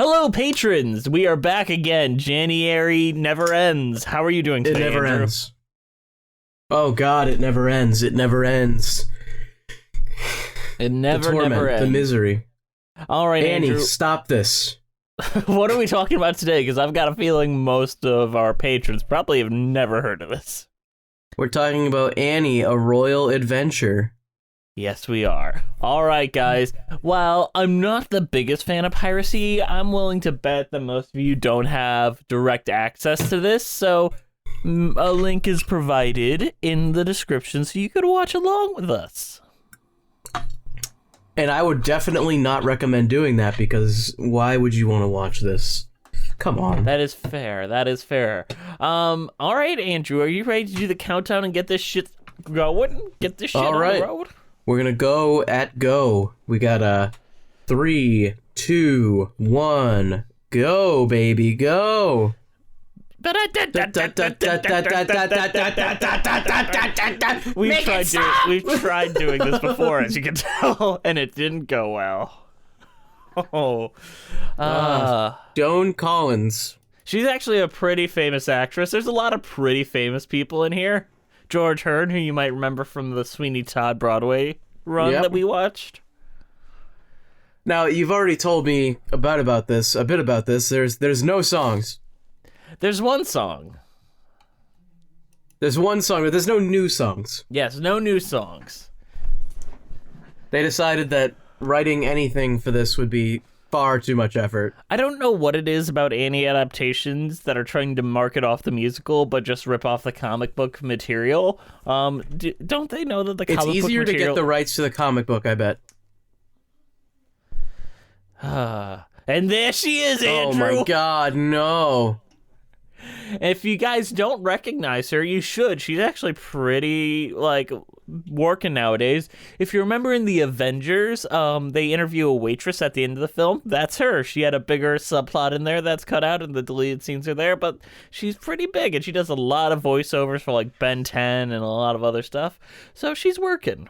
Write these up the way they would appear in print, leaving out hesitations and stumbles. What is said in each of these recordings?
Hello, patrons! We are back again. January never ends. How are you doing today, It never Andrew? ends. Oh God, it never ends. It never ends. It never, the torment, never ends. the misery. All right, Annie, Andrew. stop this. What are we talking about today? Because I've got a feeling most of our patrons probably have never heard of this. We're talking about Annie, a royal adventure. Yes, we are. All right, guys. While I'm not the biggest fan of piracy, I'm willing to bet that most of you don't have direct access to this, so a link is provided in the description so you could watch along with us. And I would definitely not recommend doing that because why would you want to watch this? Come on. That is fair. That is fair. All right, Andrew, are you ready to do the countdown and get this shit going? Get this shit All on right. the road? We're gonna go at go. We got 3, 2, 1, go, baby, go. We've tried doing this before, as you can tell, and it didn't go well. Joan Collins. She's actually a pretty famous actress. There's a lot of pretty famous people in here. George Hearn, who you might remember from the Sweeney Todd Broadway run that we watched. Now, you've already told me a bit about this. There's no songs. There's one song. There's one song, but there's no new songs. Yes, no new songs. They decided that writing anything for this would be far too much effort. I don't know what it is about Annie adaptations that are trying to market off the musical, but just rip off the comic book material. Don't they know that the comic book material... It's easier to get the rights to the comic book, I bet. And there she is, Andrew! Oh my God, no. If you guys don't recognize her, you should. She's actually pretty, working nowadays. If you remember in The Avengers, they interview a waitress at the end of the film. That's her. She had a bigger subplot in there that's cut out, and the deleted scenes are there, but she's pretty big, and she does a lot of voiceovers for, Ben 10 and a lot of other stuff. So she's working.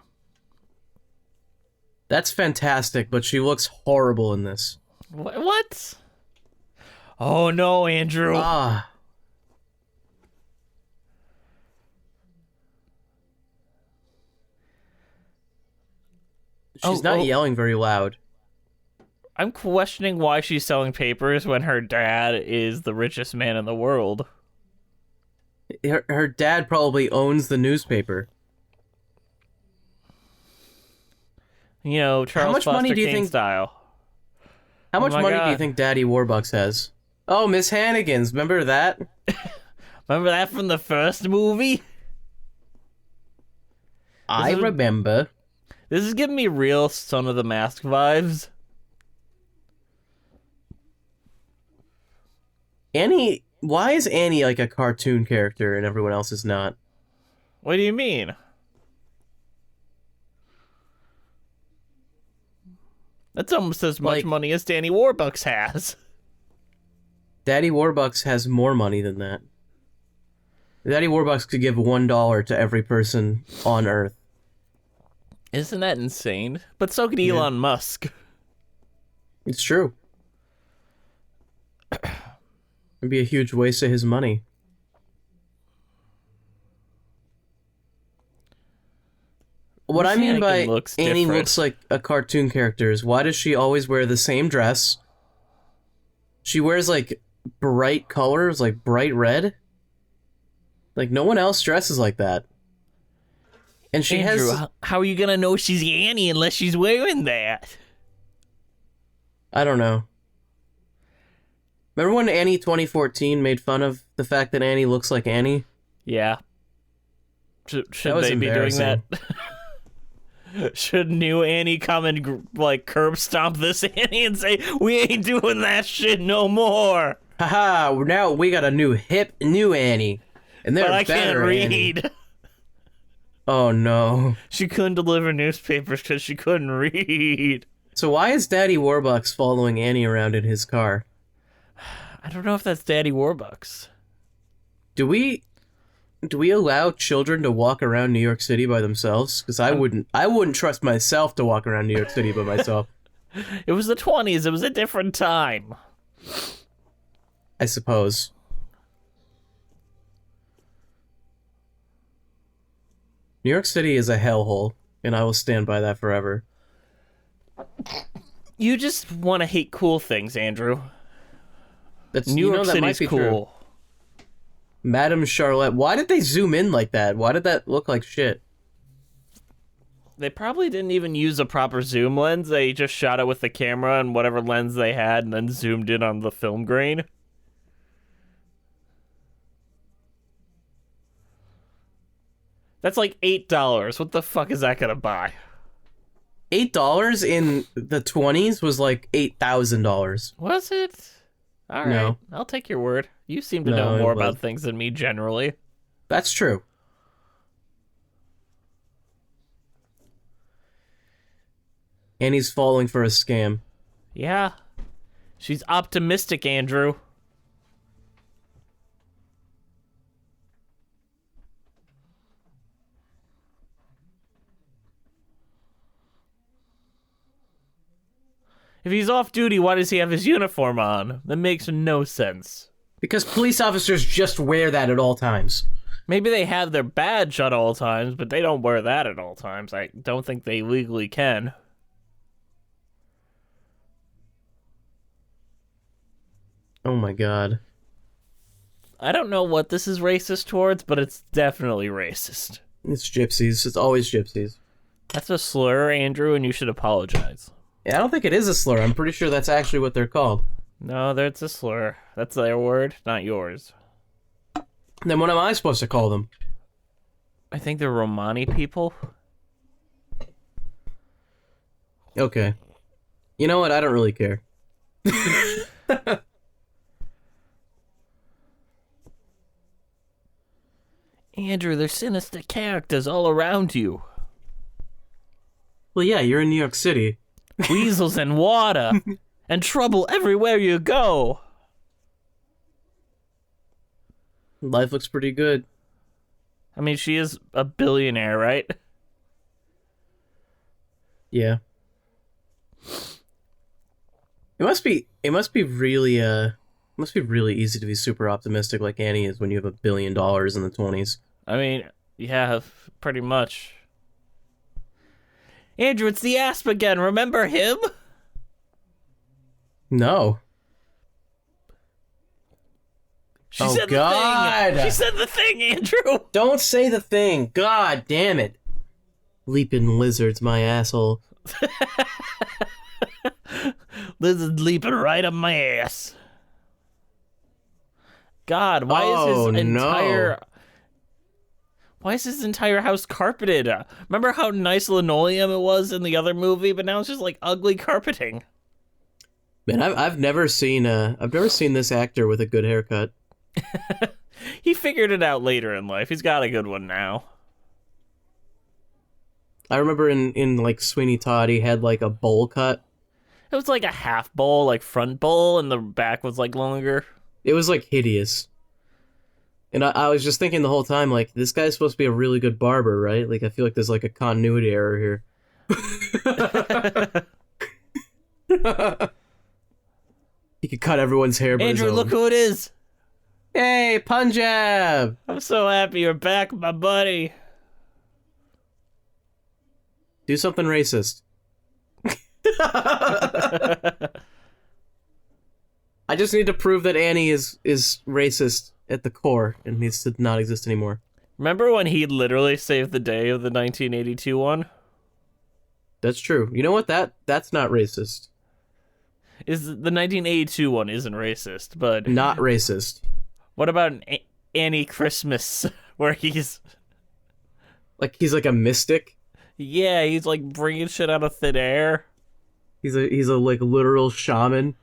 That's fantastic, but she looks horrible in this. What? Oh, no, Andrew. She's not yelling very loud. I'm questioning why she's selling papers when her dad is the richest man in the world. Her dad probably owns the newspaper. You know, Charles Foster Kane style. How much money do you think Daddy Warbucks has? Oh, Miss Hannigan's. Remember that? Remember that from the first movie? I remember. This is giving me real Son of the Mask vibes. Annie, why is Annie like a cartoon character and everyone else is not? What do you mean? That's almost as much money as Danny Warbucks has. Daddy Warbucks has more money than that. Daddy Warbucks could give $1 to every person on Earth. Isn't that insane? But so could Elon Musk. It's true. It'd be a huge waste of his money. What I mean by Annie looks like a cartoon character is why does she always wear the same dress? She wears bright colors, like bright red. No one else dresses like that. And she Andrew, how are you gonna know she's Annie unless she's wearing that? I don't know. Remember when Annie 2014 made fun of the fact that Annie looks like Annie? Yeah. Should they be doing that? Should new Annie come and curb stomp this Annie and say, we ain't doing that shit no more? Haha, now we got a new hip new Annie. And they're but I can't read. Annie. Oh no. She couldn't deliver newspapers because she couldn't read. So why is Daddy Warbucks following Annie around in his car? I don't know if that's Daddy Warbucks. Do we allow children to walk around New York City by themselves? Because I wouldn't trust myself to walk around New York City by myself. It was the 20s. It was a different time. I suppose. New York City is a hellhole, and I will stand by that forever. You just want to hate cool things, Andrew. New York City's cool. True. Madame Charlotte. Why did they zoom in like that? Why did that look like shit? They probably didn't even use a proper zoom lens. They just shot it with the camera and whatever lens they had and then zoomed in on the film grain. That's like $8. What the fuck is that gonna buy? $8 in the 20s was like $8,000. Was it? All right. No. I'll take your word. You seem to know more about things than me generally. That's true. And he's falling for a scam. Yeah. She's optimistic, Andrew. If he's off duty, why does he have his uniform on? That makes no sense. Because police officers just wear that at all times. Maybe they have their badge at all times, but they don't wear that at all times. I don't think they legally can. Oh my god. I don't know what this is racist towards, but it's definitely racist. It's gypsies. It's always gypsies. That's a slur, Andrew, and you should apologize. Yeah, I don't think it is a slur. I'm pretty sure that's actually what they're called. No, that's a slur. That's their word, not yours. Then what am I supposed to call them? I think they're Romani people. Okay. You know what? I don't really care. Andrew, there's sinister characters all around you. Well, yeah, you're in New York City. Weasels and water. And trouble everywhere you go. Life looks pretty good. I mean, she is a billionaire, right? Yeah. It must be really easy to be super optimistic like Annie is when you have $1 billion in the 20s. I mean, yeah, pretty much. Andrew, it's the Asp again. Remember him? No. She said the thing. She said the thing, Andrew. Don't say the thing. God damn it. Leaping lizards, my asshole. Lizard leaping right up my ass. God, why is his entire house carpeted? Remember how nice linoleum it was in the other movie, but now it's just like ugly carpeting. Man, I've never seen this actor with a good haircut. He figured it out later in life. He's got a good one now. I remember in like Sweeney Todd, he had like a bowl cut. It was like a half bowl, like front bowl, and the back was like longer. It was like hideous. And I was just thinking the whole time, like, this guy's supposed to be a really good barber, right? Like, I feel like there's like a continuity error here. He could cut everyone's hair. Andrew, look who it is. Hey, Punjab! I'm so happy you're back, my buddy. Do something racist. I just need to prove that Annie is racist at the core and needs to not exist anymore. Remember when he literally saved the day of the 1982 one? That's true. You know what? That's not racist. Is the 1982 one isn't racist, but not racist. What about Annie Christmas, where he's like a mystic? Yeah, he's like bringing shit out of thin air. He's a like literal shaman.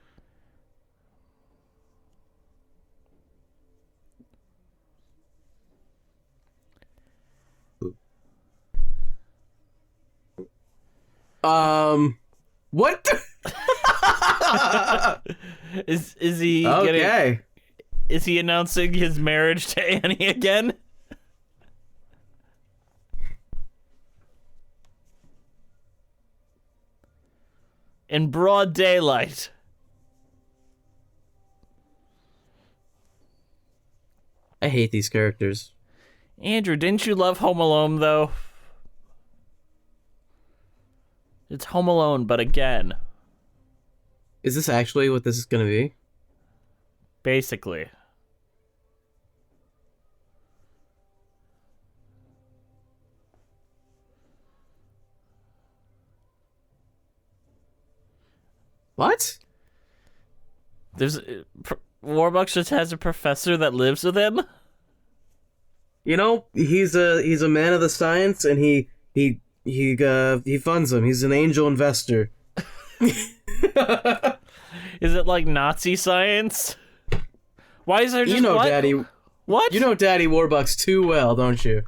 What the? Is he okay? Is he announcing his marriage to Annie again? In broad daylight. I hate these characters. Andrew, didn't you love Home Alone, though? It's Home Alone, but again. Is this actually what this is gonna be? Basically. What? Warbucks just has a professor that lives with him? You know, he's a man of the science, and he funds him. He's an angel investor. Is it like Nazi science? Why is there just Daddy? What? You know Daddy Warbucks too well, don't you?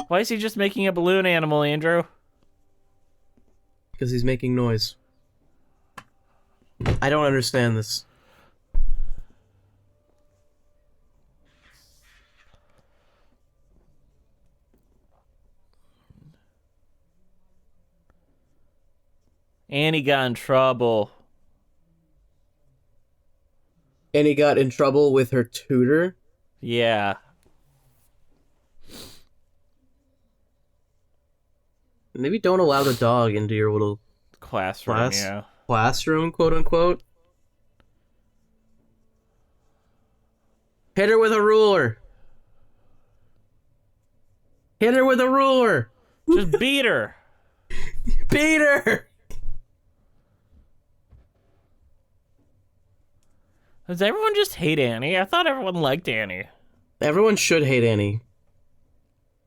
Why is he just making a balloon animal, Andrew? Because he's making noise. I don't understand this. Annie got in trouble. Annie got in trouble with her tutor? Yeah. Maybe don't allow the dog into your little classroom, quote unquote. Hit her with a ruler. Hit her with a ruler. Just beat her. Beat her. Does everyone just hate Annie? I thought everyone liked Annie. Everyone should hate Annie.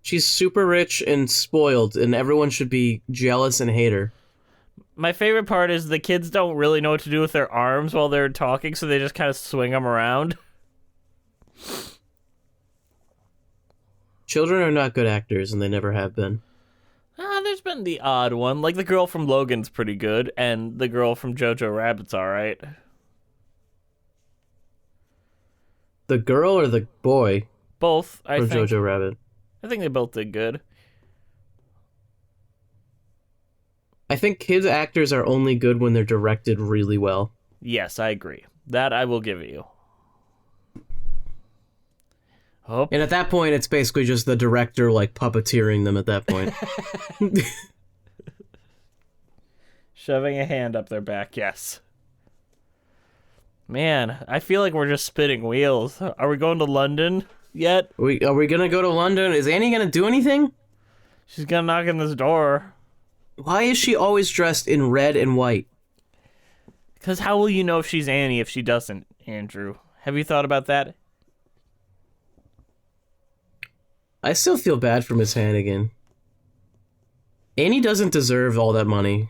She's super rich and spoiled, and everyone should be jealous and hate her. My favorite part is the kids don't really know what to do with their arms while they're talking, so they just kind of swing them around. Children are not good actors, and they never have been. There's been the odd one. Like, the girl from Logan's pretty good, and the girl from Jojo Rabbit's alright. The girl or the boy? Both, I think. From Jojo Rabbit. I think they both did good. I think kids actors are only good when they're directed really well. Yes, I agree. That I will give you. Oh. And at that point, it's basically just the director, like, puppeteering them at that point. Shoving a hand up their back, yes. Man, I feel like we're just spinning wheels. Are we going to London yet? Are we gonna go to London? Is Annie gonna do anything? She's gonna knock on this door. Why is she always dressed in red and white? Because how will you know if she's Annie if she doesn't, Andrew? Have you thought about that? I still feel bad for Miss Hannigan. Annie doesn't deserve all that money.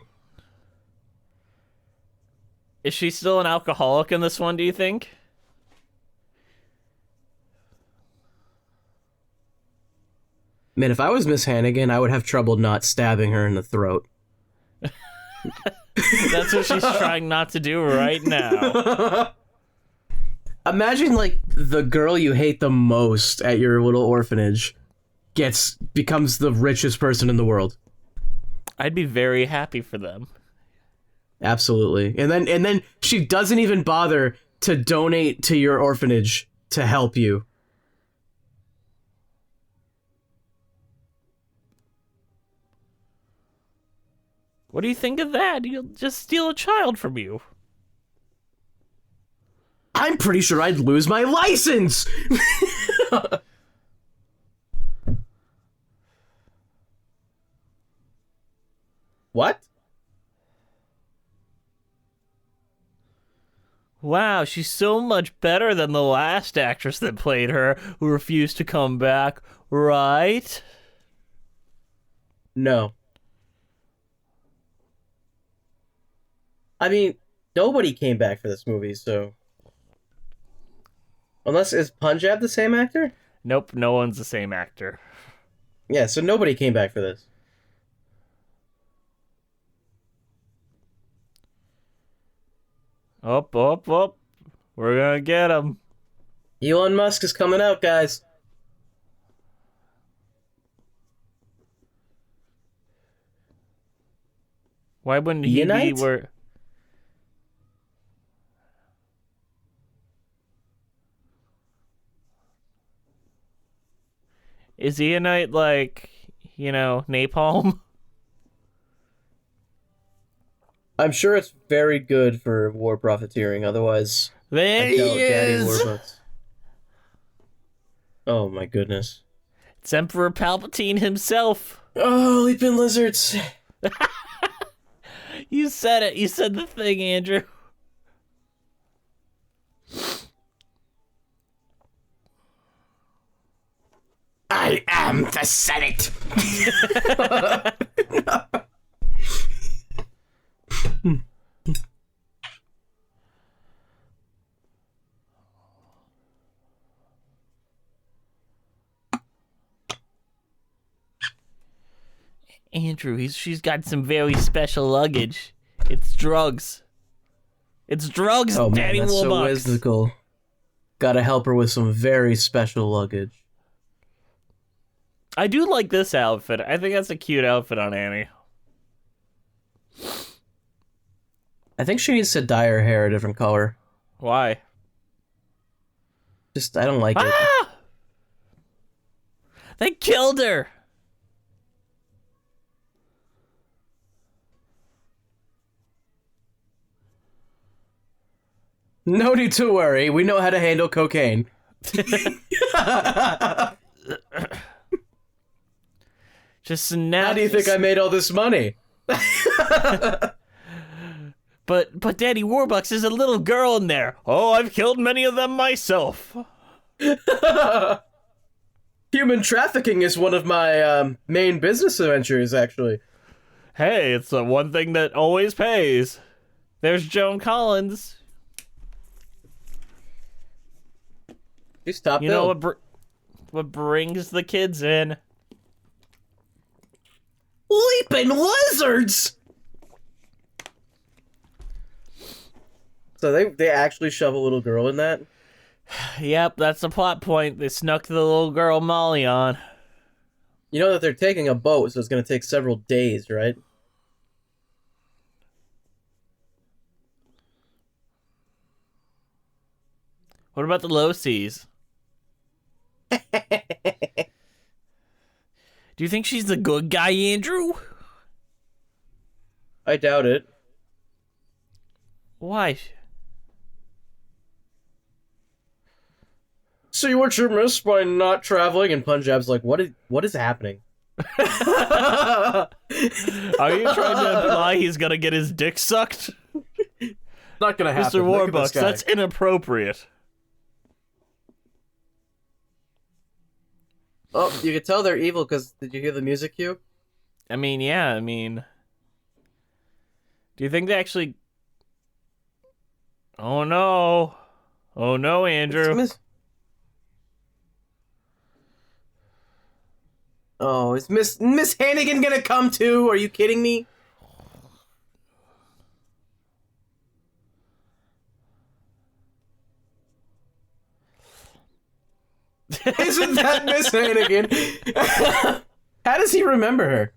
Is she still an alcoholic in this one, do you think? Man, if I was Miss Hannigan, I would have trouble not stabbing her in the throat. That's what she's trying not to do right now. Imagine, like, the girl you hate the most at your little orphanage becomes the richest person in the world. I'd be very happy for them. Absolutely. And then she doesn't even bother to donate to your orphanage to help you. What do you think of that? You'll just steal a child from you. I'm pretty sure I'd lose my license! What? Wow, she's so much better than the last actress that played her, who refused to come back, right? No. I mean, nobody came back for this movie, so... Unless, is Punjab the same actor? Nope, no one's the same actor. Yeah, so nobody came back for this. Up. We're gonna get him. Elon Musk is coming out, guys. Why wouldn't he be where... Is Eonite like, napalm? I'm sure it's very good for war profiteering. Otherwise, There I doubt he Daddy is! Warbucks. Oh my goodness. It's Emperor Palpatine himself. Oh, leaping lizards. You said it. You said the thing, Andrew. I am the Senate. Andrew, she's got some very special luggage. It's drugs. It's drugs, Oh Daddy man, that's so Warbucks. whimsical. Gotta help her with some very special luggage. I do like this outfit. I think that's a cute outfit on Annie. I think she needs to dye her hair a different color. Why? Just, I don't like it. They killed her! No need to worry. We know how to handle cocaine. Just snap. How do you think I made all this money? But Daddy Warbucks is a little girl in there. Oh, I've killed many of them myself. Human trafficking is one of my main business ventures, actually. Hey, it's the one thing that always pays. There's Joan Collins. She's top You know what brings the kids in? Leaping lizards! So they actually shove a little girl in that? Yep, that's the plot point. They snuck the little girl Molly on. You know that they're taking a boat, so it's going to take several days, right? What about the low seas? Do you think she's the good guy, Andrew? I doubt it. Why? See what you missed by not traveling? And Punjab's like, what is happening? Are you trying to imply he's gonna get his dick sucked? Not gonna happen. Mr. Warbucks, that's inappropriate. Oh, you can tell they're evil because did you hear the music cue? I mean, yeah, do you think they actually... Oh no. Oh no, Andrew. Oh, is Miss Hannigan gonna come too? Are you kidding me? Isn't that Miss Hannigan? How does he remember her?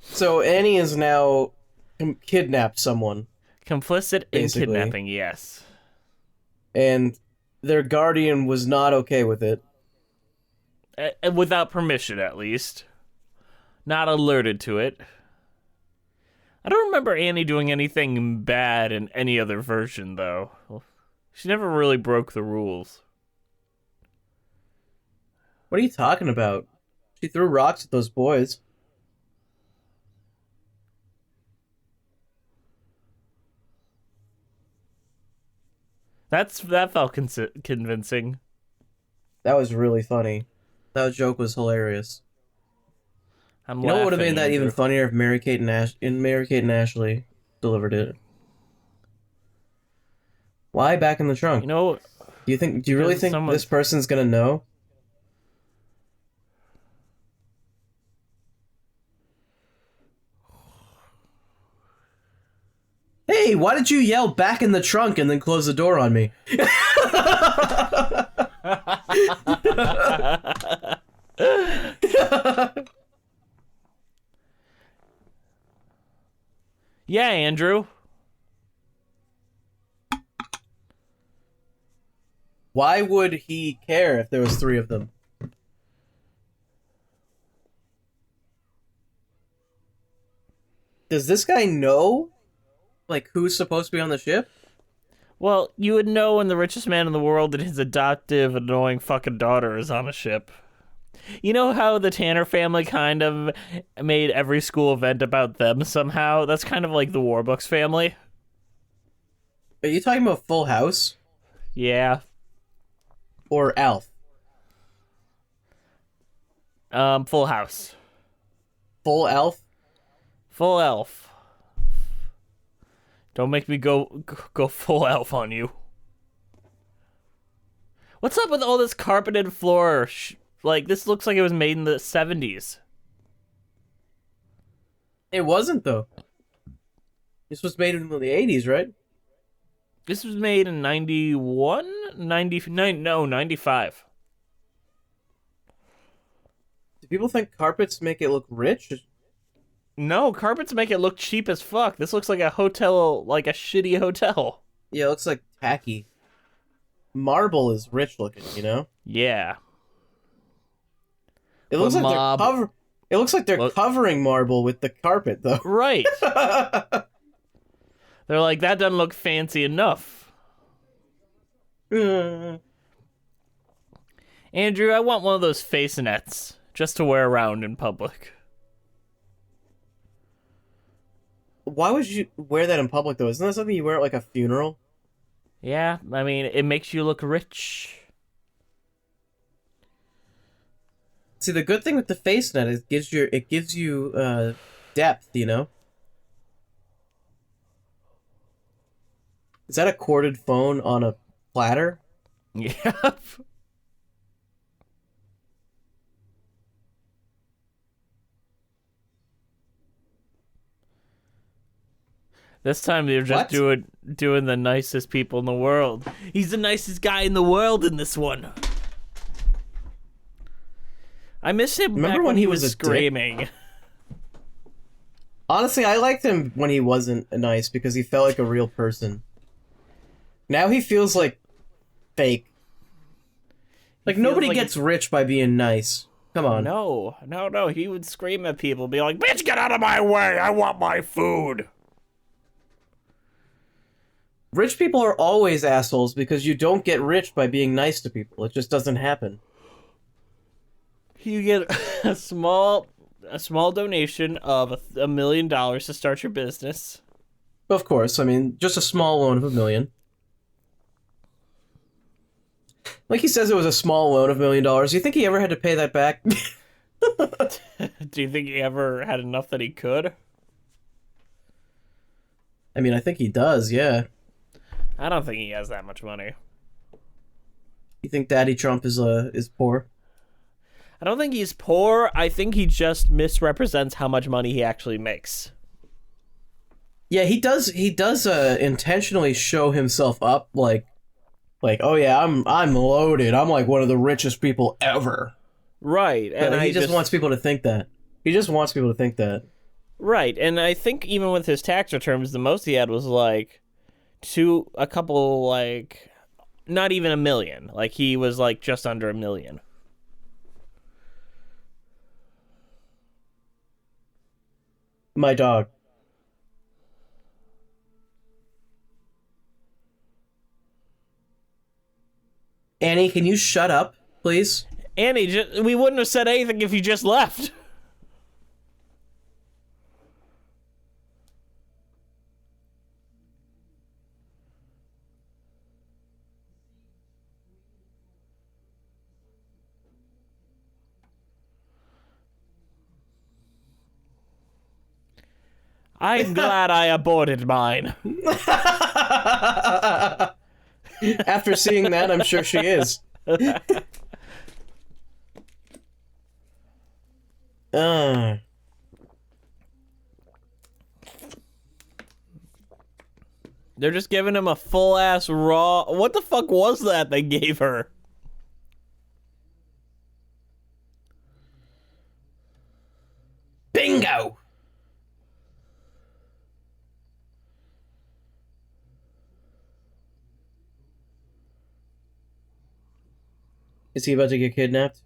So Annie is now kidnapped someone. Complicit in kidnapping, yes. And their guardian was not okay with it. Without permission, at least. Not alerted to it. I don't remember Annie doing anything bad in any other version, though. She never really broke the rules. What are you talking about? She threw rocks at those boys. That felt convincing. That was really funny. That joke was hilarious. You know what would have made that even funnier if Mary-Kate and Ashley delivered it? Why back in the trunk? You know, do you really think this person's gonna know? Hey, Hey, why did you yell back in the trunk and then close the door on me? Yeah, Andrew. Why would he care if there was 3 of them? Does this guy know, like, who's supposed to be on the ship? Well, you would know when the richest man in the world and his adoptive, annoying fucking daughter is on a ship. You know how the Tanner family kind of made every school event about them somehow? That's kind of like the Warbucks family. Are you talking about Full House? Yeah. Or Alf? Full House. Full Alf? Full Elf. Don't make me go full elf on you. What's up with all this carpeted floor? Like, this looks like it was made in the 70s. It wasn't, though. This was made in the 80s, right? This was made in 91? 99? No, 95. Do people think carpets make it look rich? No, carpets make it look cheap as fuck. This looks like a hotel, like a shitty hotel. Yeah, it looks like tacky. Marble is rich looking, you know? Yeah. It looks like they're covering marble with the carpet, though. Right. They're like, that doesn't look fancy enough. Andrew, I want one of those face nets just to wear around in public. Why would you wear that in public, though? Isn't that something you wear at, like, a funeral? Yeah, I mean, it makes you look rich. See, the good thing with the face net is it gives you depth, you know? Is that a corded phone on a platter? Yep. This time they're just doing the nicest people in the world. He's the nicest guy in the world in this one. I miss him. Remember back when he was screaming? Honestly, I liked him when he wasn't nice because he felt like a real person. Now he feels like fake. Like nobody gets rich by being nice. Come on. No. He would scream at people, be like, "Bitch, get out of my way! I want my food." Rich people are always assholes because you don't get rich by being nice to people. It just doesn't happen. You get a small donation of $1 million to start your business. Of course, I mean, just a small loan of $1 million. Like he says it was a small loan of $1 million. You think he ever had to pay that back? Do you think he ever had enough that he could? I mean, I think he does, yeah. I don't think he has that much money. You think Daddy Trump is poor? I don't think he's poor. I think he just misrepresents how much money he actually makes. Yeah, he does intentionally show himself up like, oh yeah, I'm loaded. I'm like one of the richest people ever. Right. And he just wants people to think that. He just wants people to think that. Right. And I think even with his tax returns, the most he had was like a couple, like, not even $1 million. Like, he was like just under $1 million. My dog. Annie, can you shut up, please? Annie, we wouldn't have said anything if you just left. I'm glad I aborted mine. After seeing that, I'm sure she is. They're just giving him a full-ass raw... What the fuck was that they gave her? Bingo! Is he about to get kidnapped?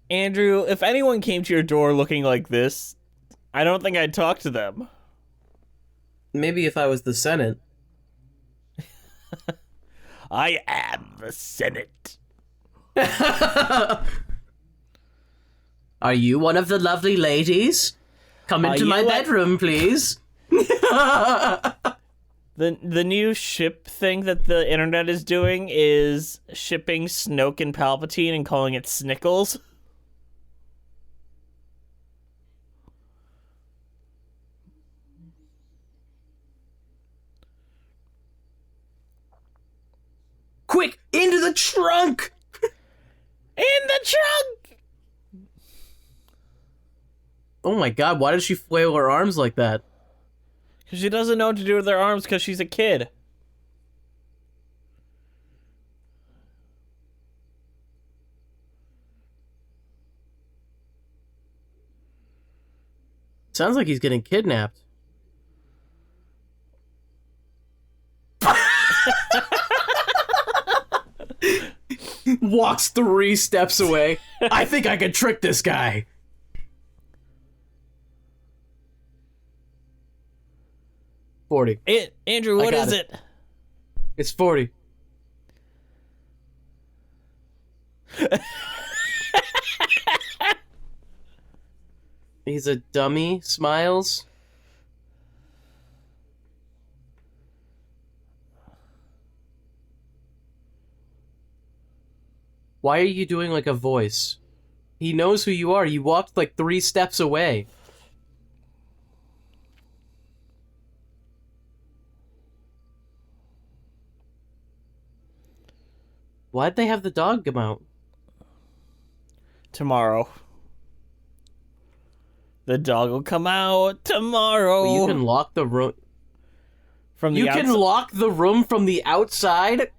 Andrew, if anyone came to your door looking like this, I don't think I'd talk to them. Maybe if I was the Senate. I am the Senate. Are you one of the lovely ladies? Come into my bedroom, please. The new ship thing that the internet is doing is shipping Snoke and Palpatine and calling it Snickles. Quick, into the trunk! In the trunk! Oh my god, why does she flail her arms like that? Because she doesn't know what to do with her arms because she's a kid. Sounds like he's getting kidnapped. Walks 3 steps away. I think I can trick this guy. $40. Andrew, what is it? It's $40. He's a dummy. Smiles. Why are you doing like a voice? He knows who you are. You walked like 3 steps away. Why'd they have the dog come out? Tomorrow. The dog will come out tomorrow. Well, you can lock the room. From the You outside? can lock the room from the outside?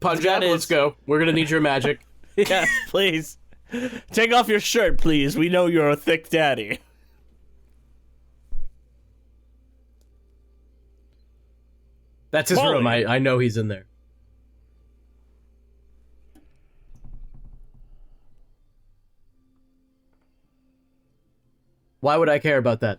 Punjab, let's go. We're gonna need your magic. Yeah, please. Take off your shirt, please. We know you're a thick daddy. That's his room. I know he's in there. Why would I care about that?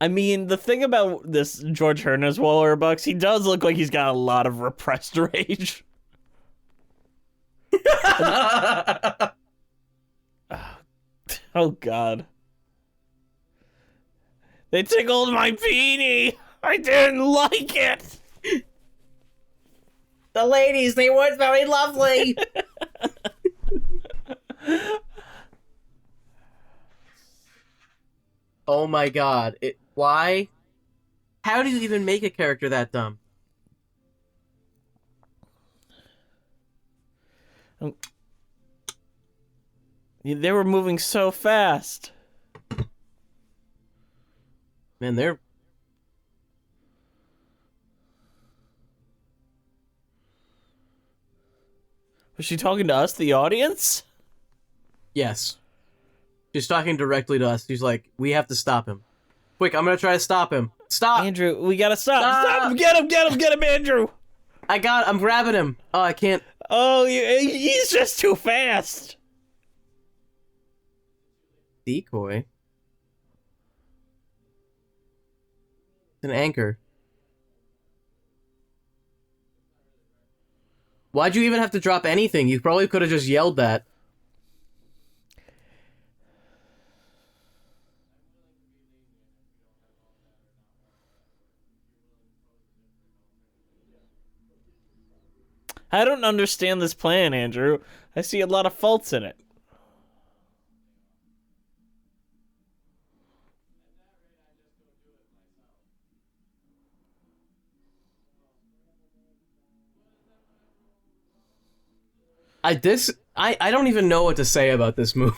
I mean, the thing about this George Hernandez Waller Bucks, he does look like he's got a lot of repressed rage. Oh, God. They tickled my beanie. I didn't like it. The ladies, they weren't very lovely. Oh my god. Why? How do you even make a character that dumb? They were moving so fast. Man, they're... Was she talking to us, the audience? Yes. She's talking directly to us. She's like, we have to stop him. Quick, I'm gonna try to stop him. Stop! Andrew, we gotta stop. Stop him! Get him, Andrew! I'm grabbing him. Oh, I can't. Oh, he's just too fast. Decoy? It's an anchor. Why'd you even have to drop anything? You probably could have just yelled that. I don't understand this plan, Andrew. I see a lot of faults in it. I don't even know what to say about this movie.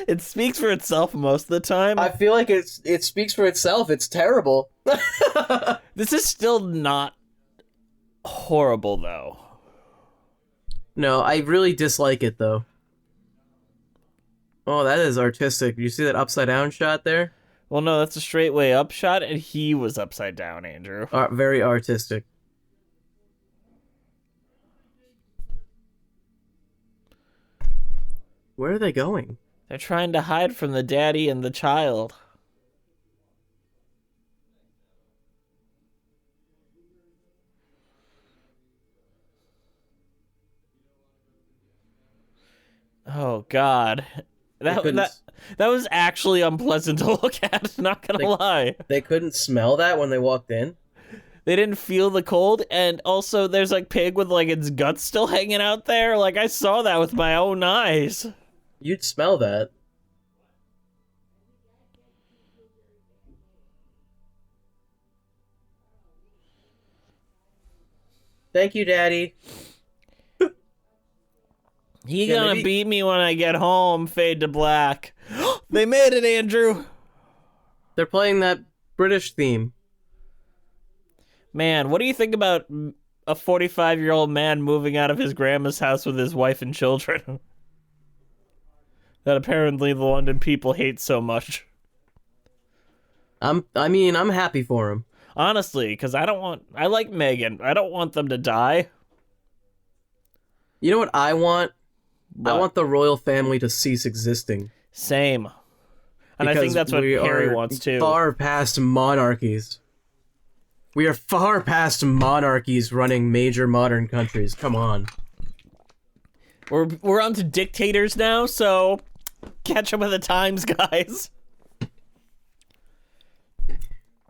It speaks for itself most of the time. I feel like it speaks for itself. It's terrible. This is still not horrible, though. No, I really dislike it, though. Oh, that is artistic. You see that upside down shot there? Well, no, that's a straight way up shot, and he was upside down, Andrew. Very artistic. Where are they going? They're trying to hide from the daddy and the child. Oh, God. That was actually unpleasant to look at, not gonna lie. They couldn't smell that when they walked in? They didn't feel the cold, and also there's, like, pig with, like, its guts still hanging out there. Like, I saw that with my own eyes. You'd smell that. Thank you, Daddy. He gonna beat me when I get home, fade to black. They made it, Andrew! They're playing that British theme. Man, what do you think about a 45-year-old man moving out of his grandma's house with his wife and children? That apparently the London people hate so much. I'm happy for him. Honestly, because I like Megan. I don't want them to die. You know what I want? What? I want the royal family to cease existing. Same. And I think that's what Harry wants too. Far past monarchies. We are far past monarchies running major modern countries. Come on. We're on to dictators now, so catch up with the times, guys.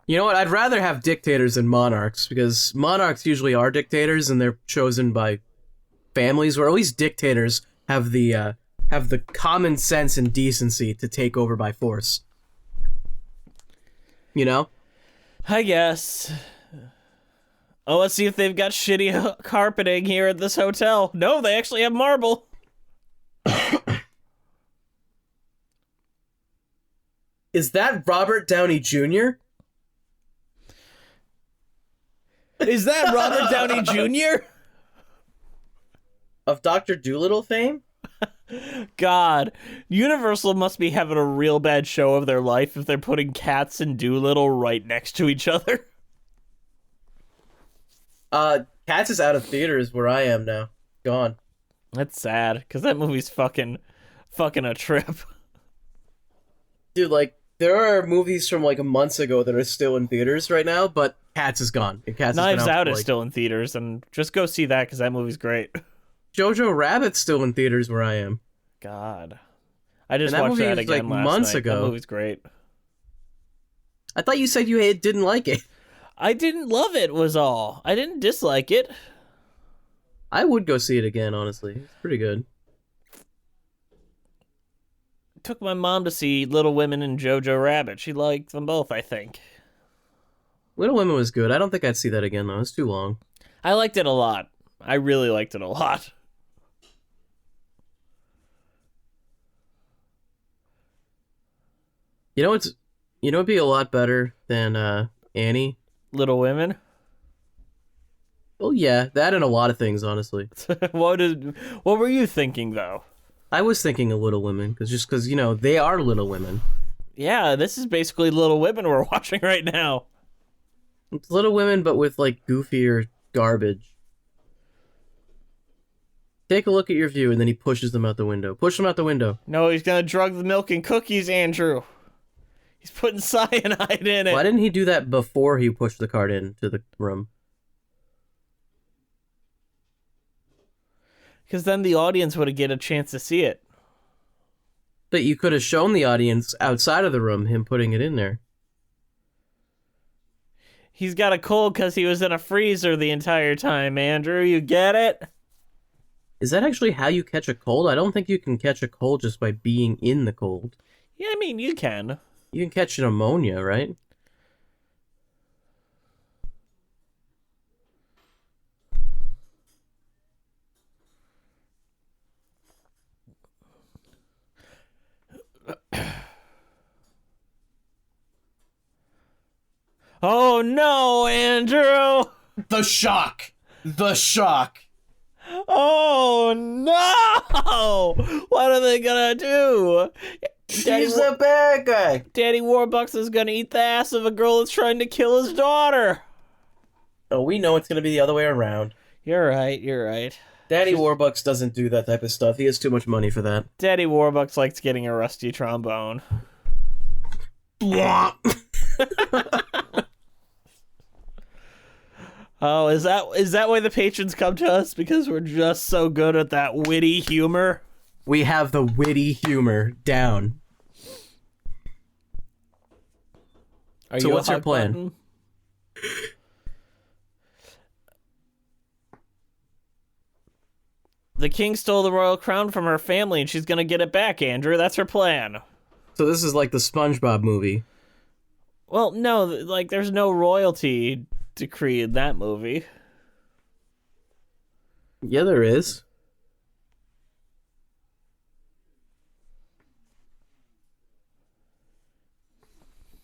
You know what? I'd rather have dictators than monarchs, because monarchs usually are dictators and they're chosen by families, or at least dictators have the common sense and decency to take over by force. You know? I guess. Oh, let's see if they've got shitty carpeting here at this hotel. No, they actually have marble. Is that Robert Downey Jr.? Is that Robert Downey Jr.? Of Dr. Dolittle fame? God, Universal must be having a real bad show of their life if they're putting Cats and Dolittle right next to each other. Cats is out of theaters where I am now. Gone. That's sad, because that movie's fucking a trip. Dude, like, there are movies from, like, months ago that are still in theaters right now, but Cats is gone. And Cats Knives Out is still in theaters, and just go see that, because that movie's great. Jojo Rabbit's still in theaters where I am. God. I just watched that again last months night. ago. That movie's great. I thought you said you didn't like it. I didn't love it, was all. I didn't dislike it. I would go see it again, honestly. It's pretty good. Took my mom to see Little Women and Jojo Rabbit. She liked them both, I think. Little Women was good. I don't think I'd see that again, though. It's too long. I liked it a lot. I really liked it a lot. You know it'd be a lot better than Annie? Little Women? Well, yeah, that and a lot of things, honestly. What were you thinking, though? I was thinking of Little Women, because, you know, they are Little Women. Yeah, this is basically Little Women we're watching right now. It's Little Women, but with, like, goofier garbage. Take a look at your view, and then he pushes them out the window. Push them out the window. No, he's gonna drug the milk and cookies, Andrew. He's putting cyanide in it. Why didn't he do that before he pushed the cart into the room? Because then the audience would have get a chance to see it. But you could have shown the audience outside of the room him putting it in there. He's got a cold because he was in a freezer the entire time, Andrew. You get it? Is that actually how you catch a cold? I don't think you can catch a cold just by being in the cold. Yeah, I mean, you can. You can catch pneumonia, right? Oh no, Andrew! The shock! The shock! Oh no! What are they gonna do? She's the bad guy! Daddy Warbucks is gonna eat the ass of a girl that's trying to kill his daughter! Oh, we know it's gonna be the other way around. You're right. Daddy Warbucks doesn't do that type of stuff. He has too much money for that. Daddy Warbucks likes getting a rusty trombone. Oh, is that why the patrons come to us? Because we're just so good at that witty humor? We have the witty humor down. So what's your plan? Button? The king stole the royal crown from her family and she's gonna get it back, Andrew. That's her plan. So this is like the SpongeBob movie. Well, no, like there's no royalty decree in that movie. Yeah, there is.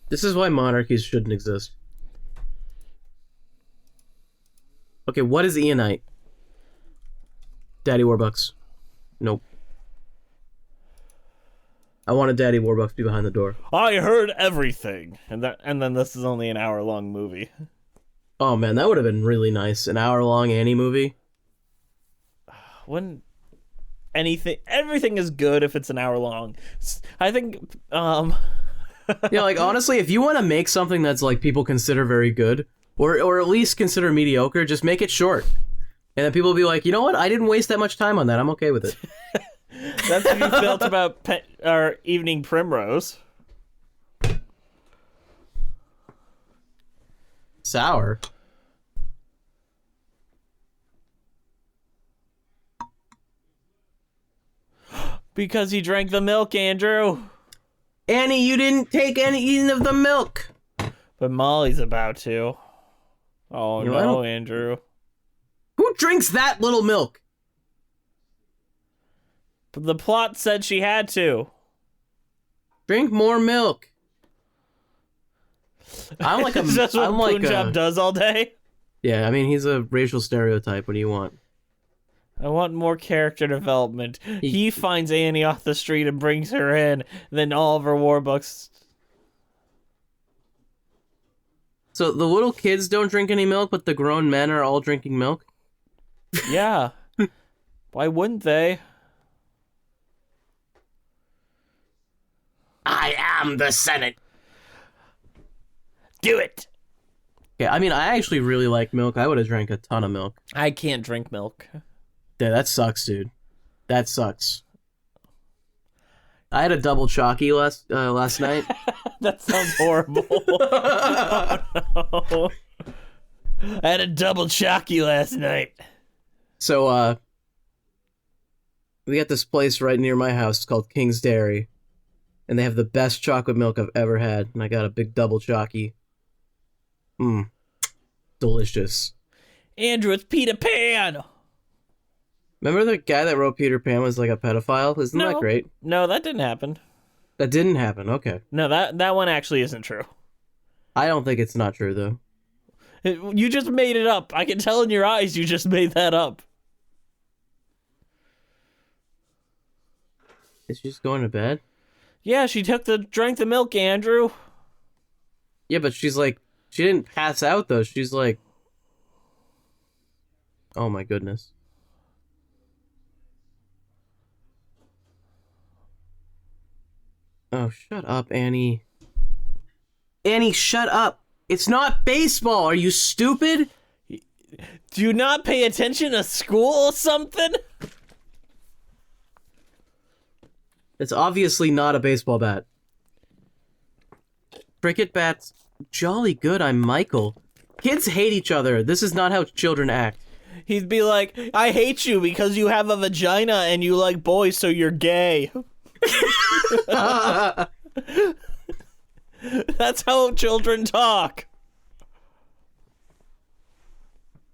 This is why monarchies shouldn't exist. Okay, what is Eonite? Daddy Warbucks. Nope. I want a Daddy Warbucks to be behind the door. I heard everything. And then this is only an hour-long movie. Oh man, that would have been really nice. An hour-long Annie movie. Everything is good if it's an hour long. I think, Yeah, like, honestly, if you want to make something that's, like, people consider very good, or at least consider mediocre, just make it short. And then people will be like, you know what? I didn't waste that much time on that. I'm okay with it. That's what you felt about our Evening Primrose. Sour? Because he drank the milk, Andrew. Annie, you didn't take any of the milk. But Molly's about to. Oh, you know, no, Andrew. Who drinks that little milk? But the plot said she had to. Drink more milk. I'm like a... Is that what Punjab does all day? Yeah, I mean, he's a racial stereotype. What do you want? I want more character development. He finds Annie off the street and brings her in. Then Oliver Warbucks. So the little kids don't drink any milk, but the grown men are all drinking milk? Yeah. Why wouldn't they? I am the Senate. Do it. Yeah, I mean, I actually really like milk. I would have drank a ton of milk. I can't drink milk. Yeah, that sucks, dude. That sucks. I had a double chalky last night. That sounds horrible. Oh, no. I had a double chalky last night. So, we got this place right near my house called King's Dairy. And they have the best chocolate milk I've ever had. And I got a big double chalky. Delicious. Andrew, it's Peter Pan! Remember the guy that wrote Peter Pan was like a pedophile? Isn't that great? No, that didn't happen. That didn't happen, okay. No, that one actually isn't true. I don't think it's not true, though. You just made it up. I can tell in your eyes you just made that up. Is she just going to bed? Yeah, she drank the milk, Andrew. Yeah, but she's like, she didn't pass out, though. She's like... Oh, my goodness. Oh, shut up, Annie. Annie, shut up. It's not baseball. Are you stupid? Do you not pay attention to school or something? It's obviously not a baseball bat. Cricket bats. Jolly good, I'm Michael. Kids hate each other. This is not how children act. He'd be like, I hate you because you have a vagina and you like boys, so you're gay. That's how children talk.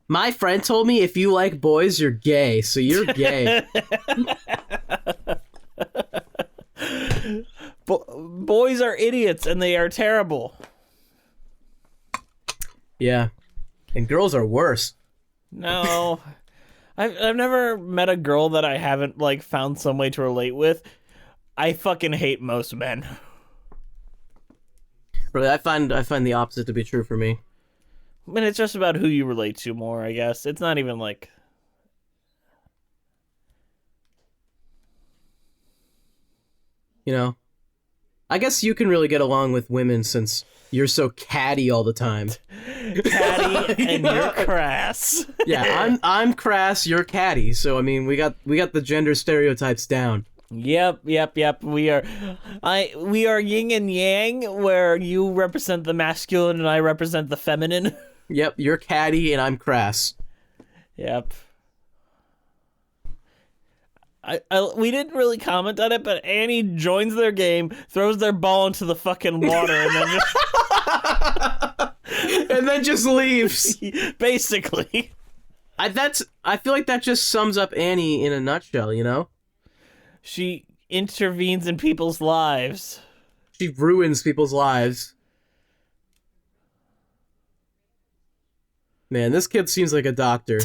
My friend told me if you like boys, you're gay, so you're gay. Boys are idiots, and they are terrible. Yeah. And girls are worse. No. I've never met a girl that I haven't, like, found some way to relate with. I fucking hate most men. Really, I find the opposite to be true for me. I mean, it's just about who you relate to more, I guess. It's not even, like... You know? I guess you can really get along with women since you're so catty all the time. Catty and you're crass. Yeah, I'm crass, you're catty. So I mean, we got the gender stereotypes down. Yep. We are yin and yang, where you represent the masculine and I represent the feminine. Yep, you're catty and I'm crass. Yep. We didn't really comment on it, but Annie joins their game, throws their ball into the fucking water, and then just... and then just leaves. Basically. I feel like that just sums up Annie in a nutshell, you know? She intervenes in people's lives. She ruins people's lives. Man, this kid seems like a doctor.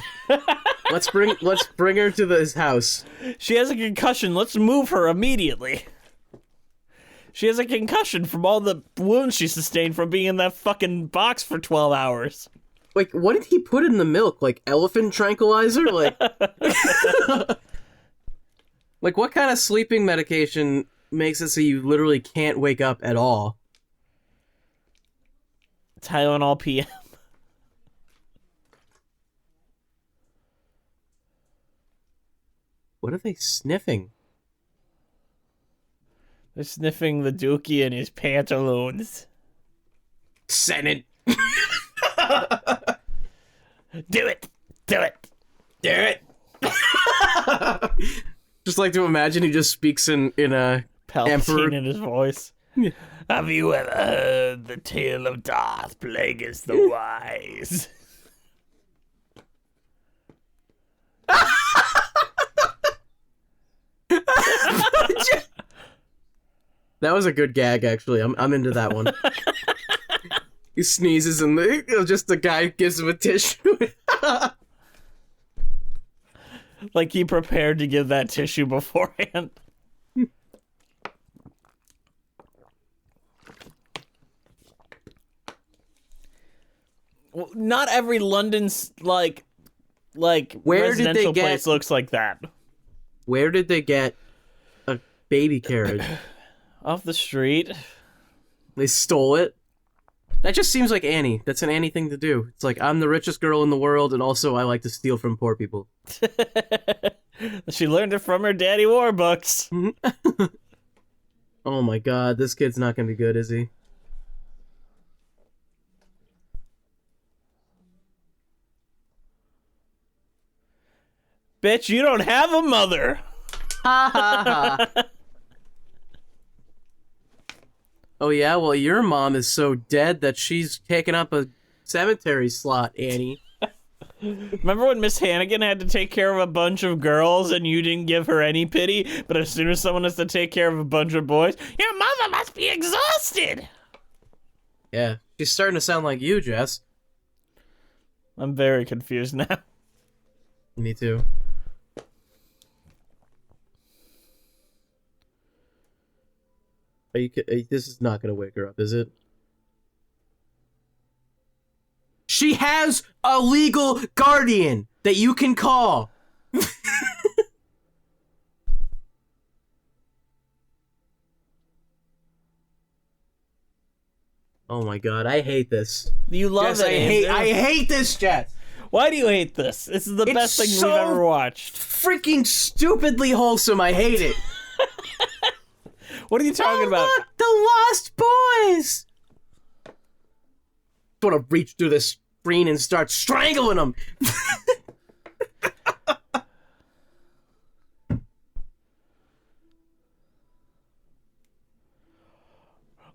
Let's bring her to his house. She has a concussion. Let's move her immediately. She has a concussion from all the wounds she sustained from being in that fucking box for 12 hours. Like, what did he put in the milk? Like, elephant tranquilizer? Like, like what kind of sleeping medication makes it so you literally can't wake up at all? Tylenol PM. What are they sniffing? They're sniffing the dookie in his pantaloons. Senate. Do it. Do it. Do it. Just like to imagine he just speaks in a Palpatine in his voice. Have you ever heard the tale of Darth Plagueis the Wise? That was a good gag, actually. I'm into that one. He sneezes and just the guy gives him a tissue. Like he prepared to give that tissue beforehand. Well, not every London's like where residential did they get, place looks like that. Where did they get a baby carriage? Off the street. They stole it. That just seems like Annie. That's an Annie thing to do. It's like, I'm the richest girl in the world, and also I like to steal from poor people. She learned it from her Daddy Warbucks. Oh my god, this kid's not gonna be good, is he? Bitch, you don't have a mother. Ha ha ha. Oh yeah, well your mom is so dead that she's taken up a cemetery slot, Annie. Remember when Miss Hannigan had to take care of a bunch of girls and you didn't give her any pity, but as soon as someone has to take care of a bunch of boys, your mother must be exhausted. Yeah, she's starting to sound like you, Jess. I'm very confused now. Me too. This is not gonna wake her up, is it? She has a legal guardian that you can call. Oh my god, I hate this. You love Jess, it. I hate this, Jess. Why do you hate this? This is the best thing we've ever watched. Freaking stupidly wholesome. I hate it. What are you talking about? Look, the Lost Boys. I want to reach through this screen and start strangling them.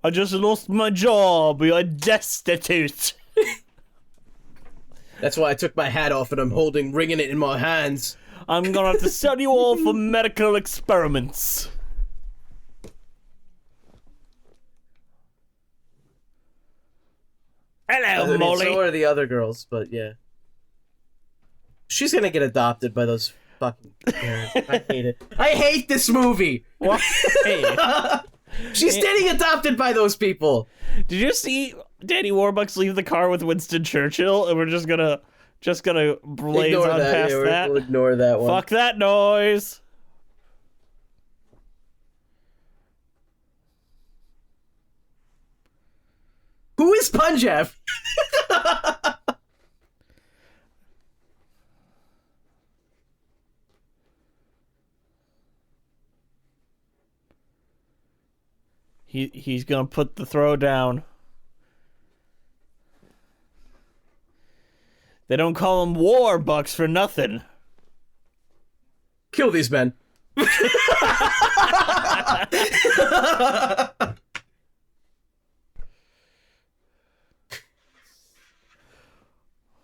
I just lost my job. You're destitute. That's why I took my hat off and I'm ringing it in my hands. I'm gonna have to sell you all for medical experiments. Hello, Molly. So are the other girls, but yeah. She's gonna get adopted by those fucking parents. I hate it. I hate this movie! What? She's getting adopted by those people! Did you see Danny Warbucks leave the car with Winston Churchill, and we're just gonna blaze Ignore on that. past Yeah, that? we'll ignore that one. Fuck that noise! Who is Punjab? He's gonna put the throw down. They don't call him Warbucks for nothing. Kill these men.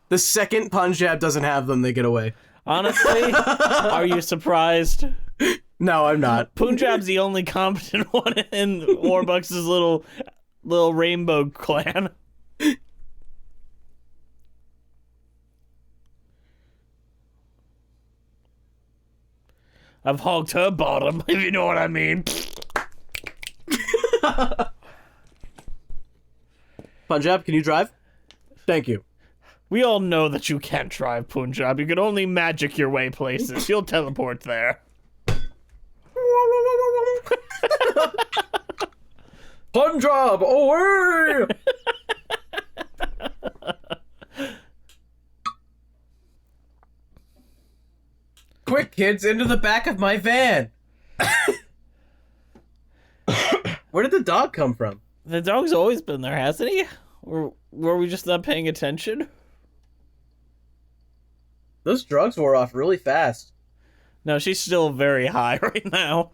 The second Punjab doesn't have them, they get away. Honestly, are you surprised? No, I'm not. Punjab's the only competent one in Warbucks' little rainbow clan. I've hogged her bottom, if you know what I mean. Punjab, can you drive? Thank you. We all know that you can't drive, Punjab. You can only magic your way places. You'll teleport there. Punjab, away! Quick, kids, into the back of my van. Where did the dog come from? The dog's always been there, hasn't he? Or were we just not paying attention? Those drugs wore off really fast. No, she's still very high right now.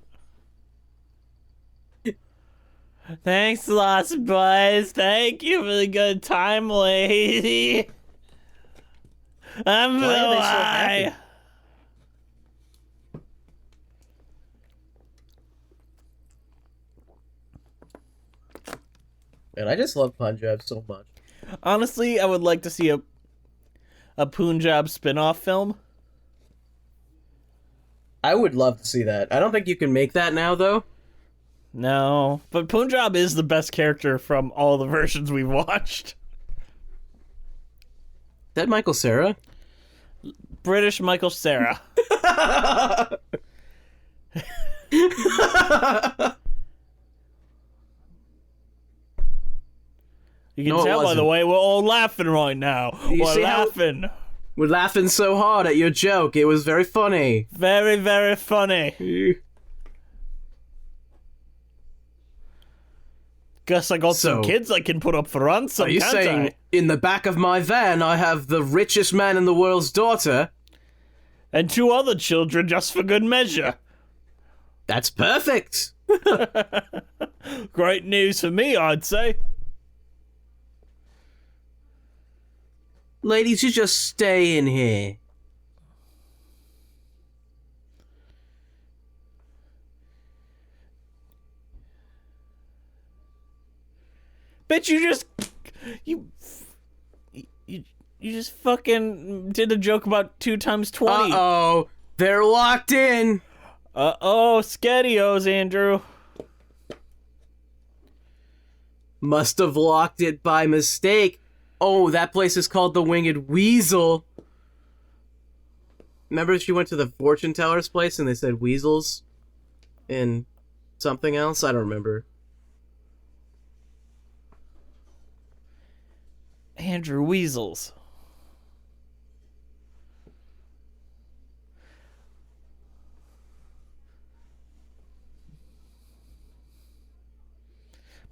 Thanks, Lost Boys. Thank you for the good time, lady. I'm so high. Man, I just love Punjab so much. Honestly, I would like to see a Punjab spin-off film. I would love to see that. I don't think you can make that now, though. No, but Punjab is the best character from all the versions we've watched. Is that Michael Cera? British Michael Cera. You can tell by the way we're all laughing right now. We're laughing. We're laughing so hard at your joke. It was very funny. Very, very funny. Guess I got some kids I can put up for ransom, are you saying, in the back of my van, I have the richest man in the world's daughter? And 2 other children just for good measure. That's perfect. Great news for me, I'd say. Ladies, you just stay in here. Bet you just fucking did a joke about 2 times 20. Uh-oh. They're locked in. Uh-oh, Skedios, Andrew. Must have locked it by mistake. Oh, that place is called the Winged Weasel. Remember she went to the fortune teller's place and they said weasels? And something else? I don't remember. Andrew, weasels.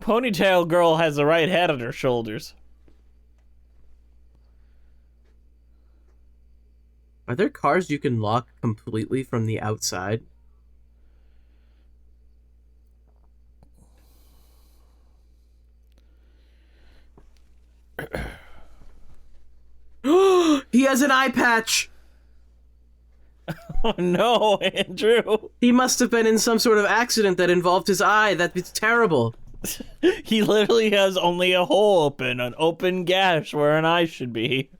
Ponytail girl has the right head on her shoulders. Are there cars you can lock completely from the outside? He has an eye patch! Oh no, Andrew. He must have been in some sort of accident that involved his eye. That's terrible. He literally has only a hole open, an open gash where an eye should be.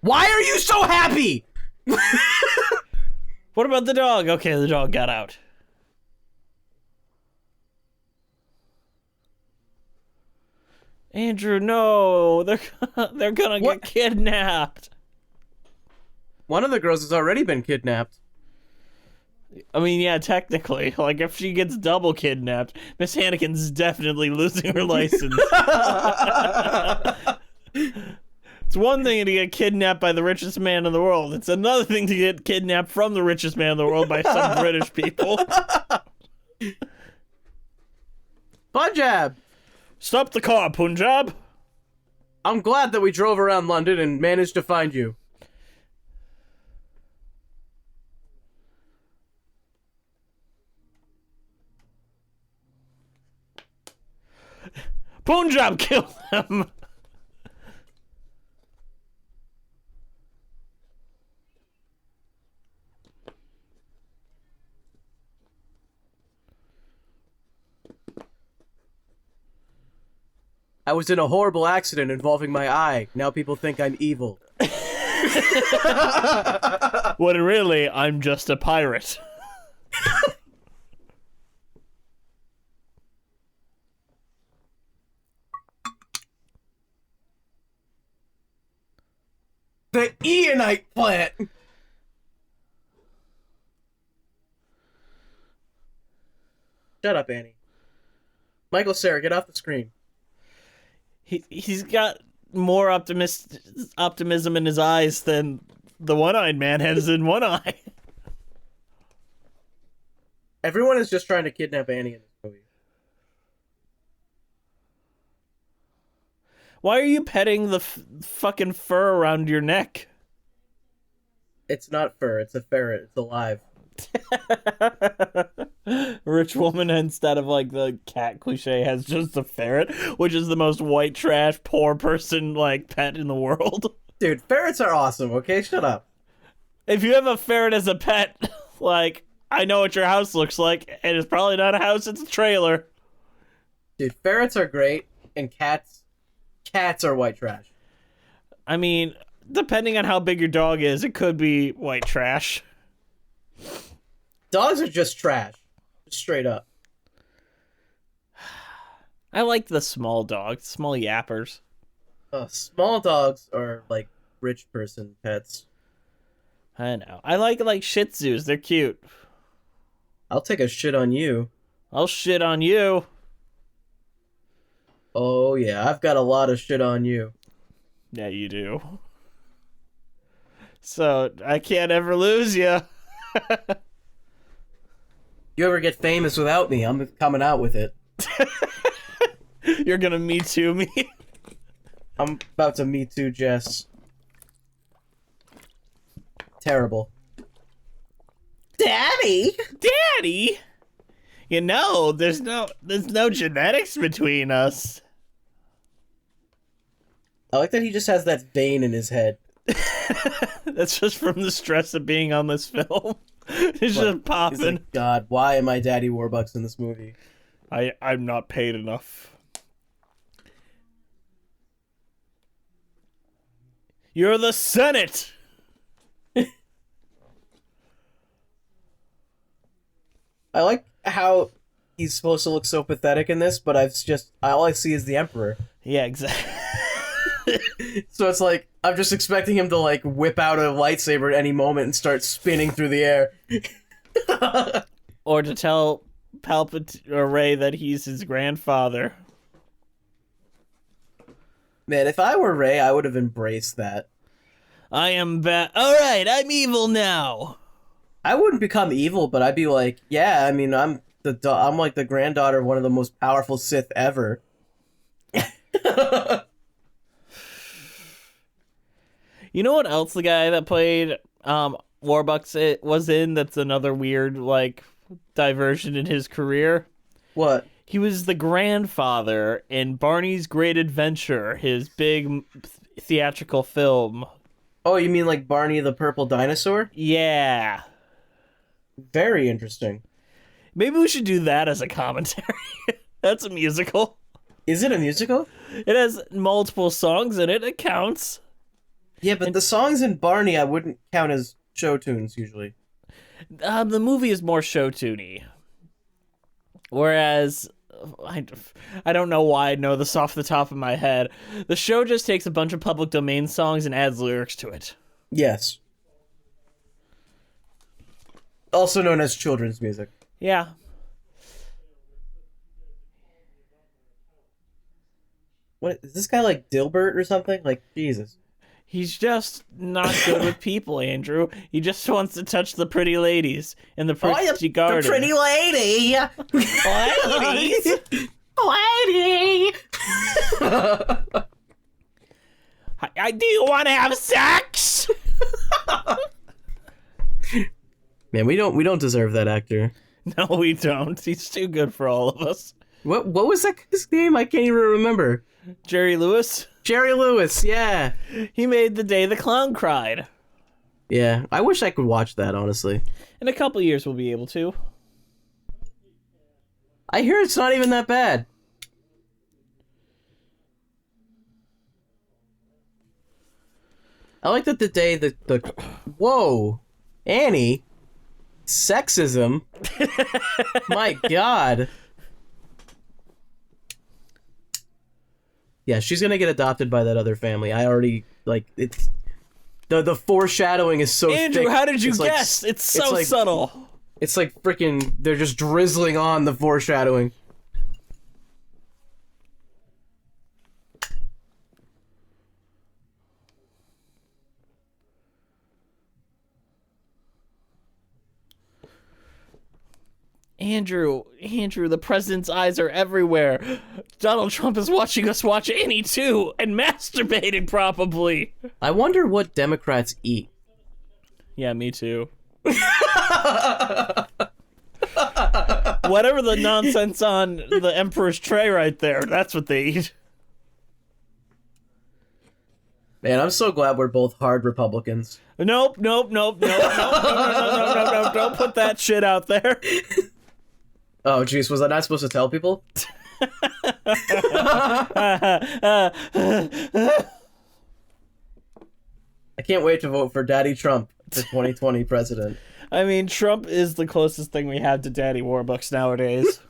Why are you so happy? What about the dog? Okay, the dog got out. Andrew, no. They're gonna get kidnapped. One of the girls has already been kidnapped. I mean, yeah, technically. Like, if she gets double kidnapped, Miss Hannigan's definitely losing her license. It's one thing to get kidnapped by the richest man in the world. It's another thing to get kidnapped from the richest man in the world by some British people. Punjab! Stop the car, Punjab! I'm glad that we drove around London and managed to find you. Punjab, kill them! I was in a horrible accident involving my eye. Now people think I'm evil. When really, I'm just a pirate. The Eonite plant! Shut up, Annie. Michael Cera, get off the screen. He's got more optimism in his eyes than the one-eyed man has in one eye. Everyone is just trying to kidnap Annie in this movie. Why are you petting the fucking fur around your neck? It's not fur, it's a ferret. It's alive. Rich woman, instead of like the cat cliche, has just a ferret, which is the most white trash, poor person like pet in the world. Dude, ferrets are awesome, okay? Shut up. If you have a ferret as a pet, like, I know what your house looks like, and it's probably not a house, it's a trailer. Dude, ferrets are great, and cats are white trash. I mean, depending on how big your dog is, it could be white trash. Dogs are just trash. Just straight up. I like the small dogs, small yappers. Small dogs are like rich person pets. I know. I like Shih Tzus. They're cute. I'll take a shit on you. I'll shit on you. Oh yeah, I've got a lot of shit on you. Yeah, you do. So, I can't ever lose you. You ever get famous without me, I'm coming out with it. You're gonna Me Too me? I'm about to Me Too Jess. Terrible. Daddy! Daddy? You know, there's no genetics between us. I like that he just has that vein in his head. That's just from the stress of being on this film. It's just popping. Like, God, why am I Daddy Warbucks in this movie? I'm not paid enough. You're the Senate! I like how he's supposed to look so pathetic in this, but all I see is the Emperor. Yeah, exactly. So it's like, I'm just expecting him to, like, whip out a lightsaber at any moment and start spinning through the air. Or to tell Palpatine or Rey that he's his grandfather. Man, if I were Rey, I would have embraced that. I am bad. Alright, I'm evil now. I wouldn't become evil, but I'd be like, yeah, I mean, I'm like the granddaughter of one of the most powerful Sith ever. You know what else the guy that played Warbucks was in that's another weird, like, diversion in his career? What? He was the grandfather in Barney's Great Adventure, his big theatrical film. Oh, you mean like Barney the Purple Dinosaur? Yeah. Very interesting. Maybe we should do that as a commentary. That's a musical. Is it a musical? It has multiple songs in it. It counts. Yeah, but the songs in Barney I wouldn't count as show tunes usually. The movie is more show tuney. Whereas, I don't know why I know this off the top of my head. The show just takes a bunch of public domain songs and adds lyrics to it. Yes. Also known as children's music. Yeah. What is this guy like Dilbert or something? Like, Jesus. He's just not good with people, Andrew. He just wants to touch the pretty ladies in the pretty garden. The pretty lady! Ladies! Lady! Do you want to have sex? Man, we don't deserve that actor. No, we don't. He's too good for all of us. What was that guy's name? I can't even remember. Jerry Lewis? Jerry Lewis, yeah. He made The Day the Clown Cried. Yeah, I wish I could watch that, honestly. In a couple years, we'll be able to. I hear it's not even that bad. I like that the day the whoa, Annie, sexism. My God. Yeah, she's gonna get adopted by that other family. I already it's the foreshadowing is so Andrew, thick. how did you guess? It's so subtle. It's like freaking they're just drizzling on the foreshadowing. Andrew, the president's eyes are everywhere. Donald Trump is watching us watch Annie too, and masturbating probably. I wonder what Democrats eat. Yeah, me too. Whatever the nonsense on the Emperor's tray right there, that's what they eat. Man, I'm so glad we're both hard Republicans. Nope. No, don't put that shit out there. Oh, jeez, was I not supposed to tell people? I can't wait to vote for Daddy Trump for 2020 president. I mean, Trump is the closest thing we have to Daddy Warbucks nowadays.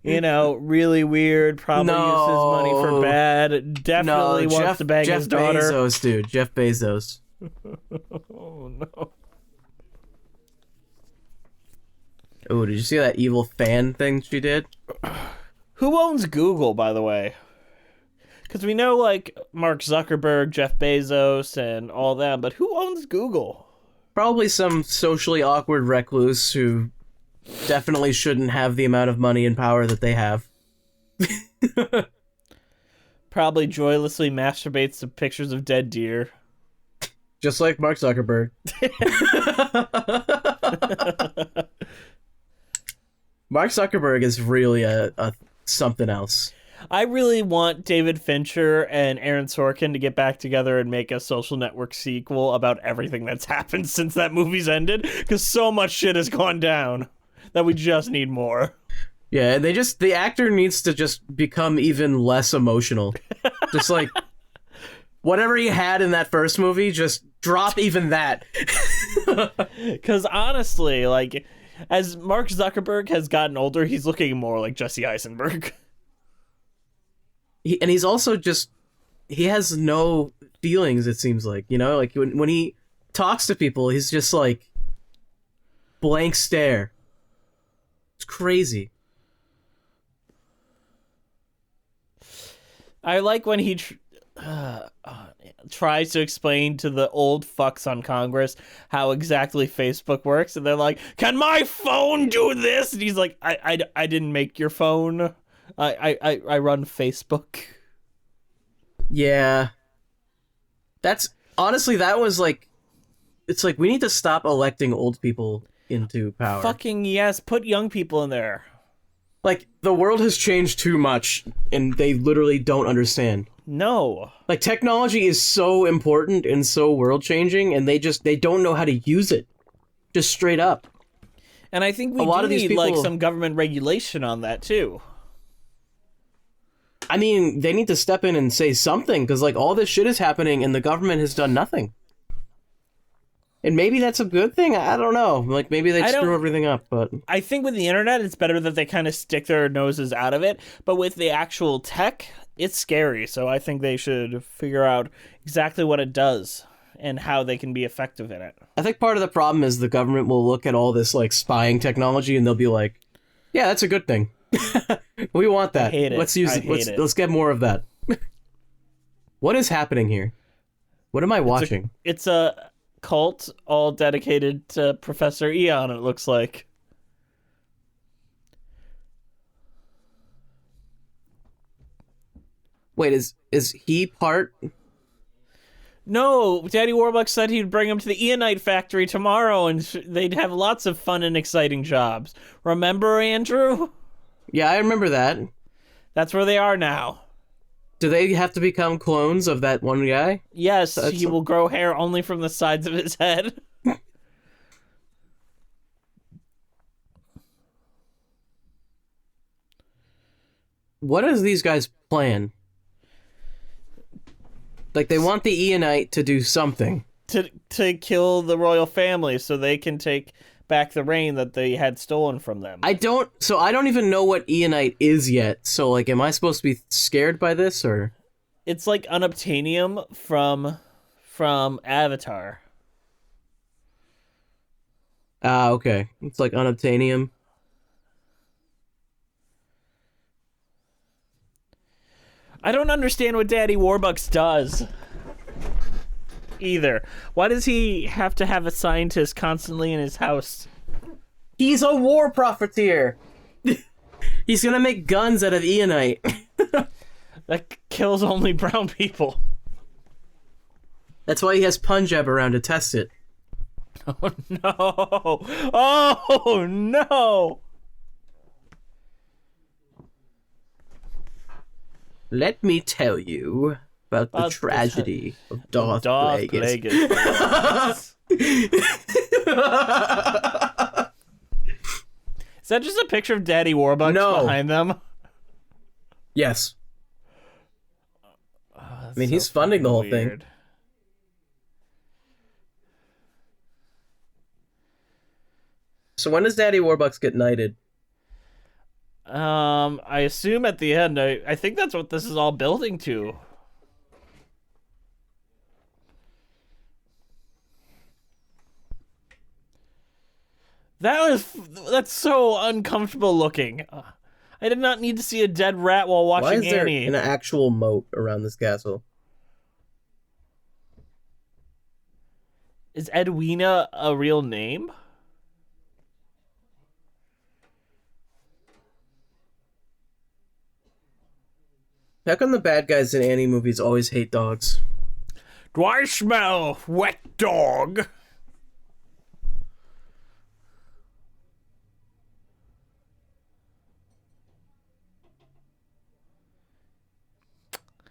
You know, really weird, probably uses money for bad, definitely wants to bang his daughter. Jeff Bezos, dude. Jeff Bezos. Oh, no. Oh, did you see that evil fan thing she did? Who owns Google, by the way? Because we know, like, Mark Zuckerberg, Jeff Bezos, and all that, but who owns Google? Probably some socially awkward recluse who definitely shouldn't have the amount of money and power that they have. Probably joylessly masturbates to pictures of dead deer. Just like Mark Zuckerberg. Mark Zuckerberg is really a something else. I really want David Fincher and Aaron Sorkin to get back together and make a Social Network sequel about everything that's happened since that movie's ended, because so much shit has gone down that we just need more. Yeah, and the actor needs to just become even less emotional. Just like whatever he had in that first movie, just drop even that. Because honestly, like, as Mark Zuckerberg has gotten older, he's looking more like Jesse Eisenberg. And he's also just, he has no feelings, it seems like, you know? Like, when he talks to people, he's just like, blank stare. It's crazy. I like when he tries to explain to the old fucks on Congress how exactly Facebook works, and they're like, "Can my phone do this?" And he's like, "I didn't make your phone. I run Facebook." Yeah. That's honestly, that was like, it's like we need to stop electing old people into power. Fucking yes, put young people in there. Like, the world has changed too much, and they literally don't understand. No. Like, technology is so important and so world-changing, and they don't know how to use it. Just straight up. And I think we do need like some government regulation on that too. I mean, they need to step in and say something, because like all this shit is happening and the government has done nothing. And maybe that's a good thing. I don't know. Like maybe they screw everything up, but I think with the internet, it's better that they kind of stick their noses out of it. But with the actual tech, it's scary. So I think they should figure out exactly what it does and how they can be effective in it. I think part of the problem is the government will look at all this like spying technology and they'll be like, "Yeah, that's a good thing. We want that. I hate it. Let's use it. Let's get more of that." What is happening here? What am I watching? It's a cult all dedicated to Professor Eon, it looks like. Wait, is he part? No, Daddy Warbucks said he'd bring him to the Eonite factory tomorrow and they'd have lots of fun and exciting jobs. Remember, Andrew? Yeah, I remember that. That's where they are now. Do they have to become clones of that one guy? Yes, he will grow hair only from the sides of his head. What is these guys' plan? Like, they want the Eonite to do something. To kill the royal family so they can take back the reign that they had stolen from them. I don't even know what Eonite is yet. So, like, am I supposed to be scared by this, or? It's like unobtainium from Avatar. Ah, okay. It's like unobtainium. I don't understand what Daddy Warbucks does either. Why does he have to have a scientist constantly in his house? He's a war profiteer. He's gonna make guns out of Eonite. That kills only brown people. That's why he has Punjab around to test it. Oh no! Oh no! Let me tell you about the tragedy of Darth Plagueis. Is that just a picture of Daddy Warbucks behind them? Yes. I mean, he's funding the whole thing. So when does Daddy Warbucks get knighted? I assume at the end. I think that's what this is all building to. That's so uncomfortable looking. I did not need to see a dead rat while watching Annie. Why is there an actual moat around this castle? Is Edwina a real name? How come the bad guys in Annie movies always hate dogs? Do I smell wet dog?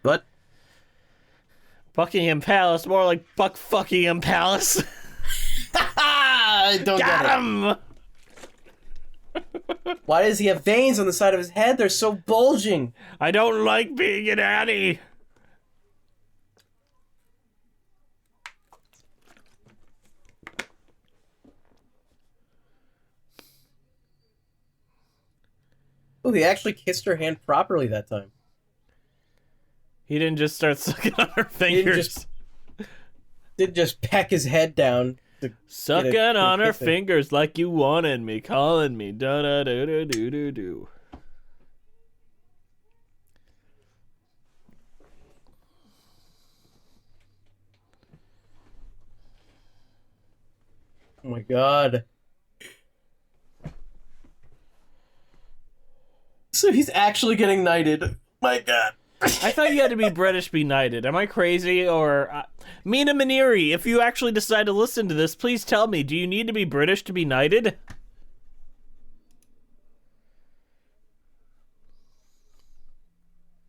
What? Buckingham Palace, more like Buckingham Palace. I don't Got him! Why does he have veins on the side of his head? They're so bulging. I don't like being an Annie. Oh, he actually kissed her hand properly that time. He didn't just start sucking on her fingers. Didn't just peck his head down. Sucking on her fingers like you wanted me, calling me da da do do do do do. Oh my god. So he's actually getting knighted. My god. I thought you had to be British to be knighted. Am I crazy? Or Mina Maniri, if you actually decide to listen to this, please tell me, do you need to be British to be knighted?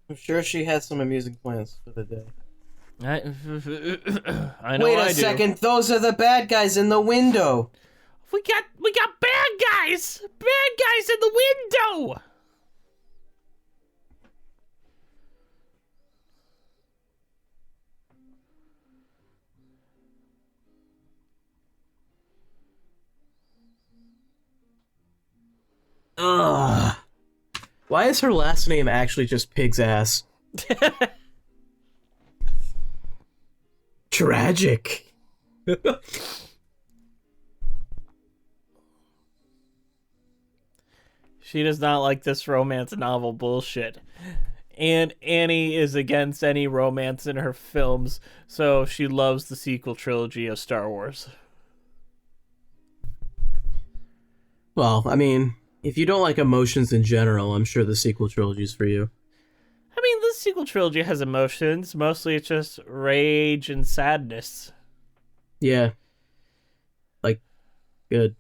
I'm sure she has some amusing plans for the day. I know. Wait a second, those are the bad guys in the window. We got bad guys! Bad guys in the window! Ugh. Why is her last name actually just Pig's Ass? Tragic. She does not like this romance novel bullshit. And Annie is against any romance in her films, so she loves the sequel trilogy of Star Wars. Well, I mean, if you don't like emotions in general, I'm sure the sequel trilogy is for you. I mean, the sequel trilogy has emotions. Mostly it's just rage and sadness. Yeah. Like, good.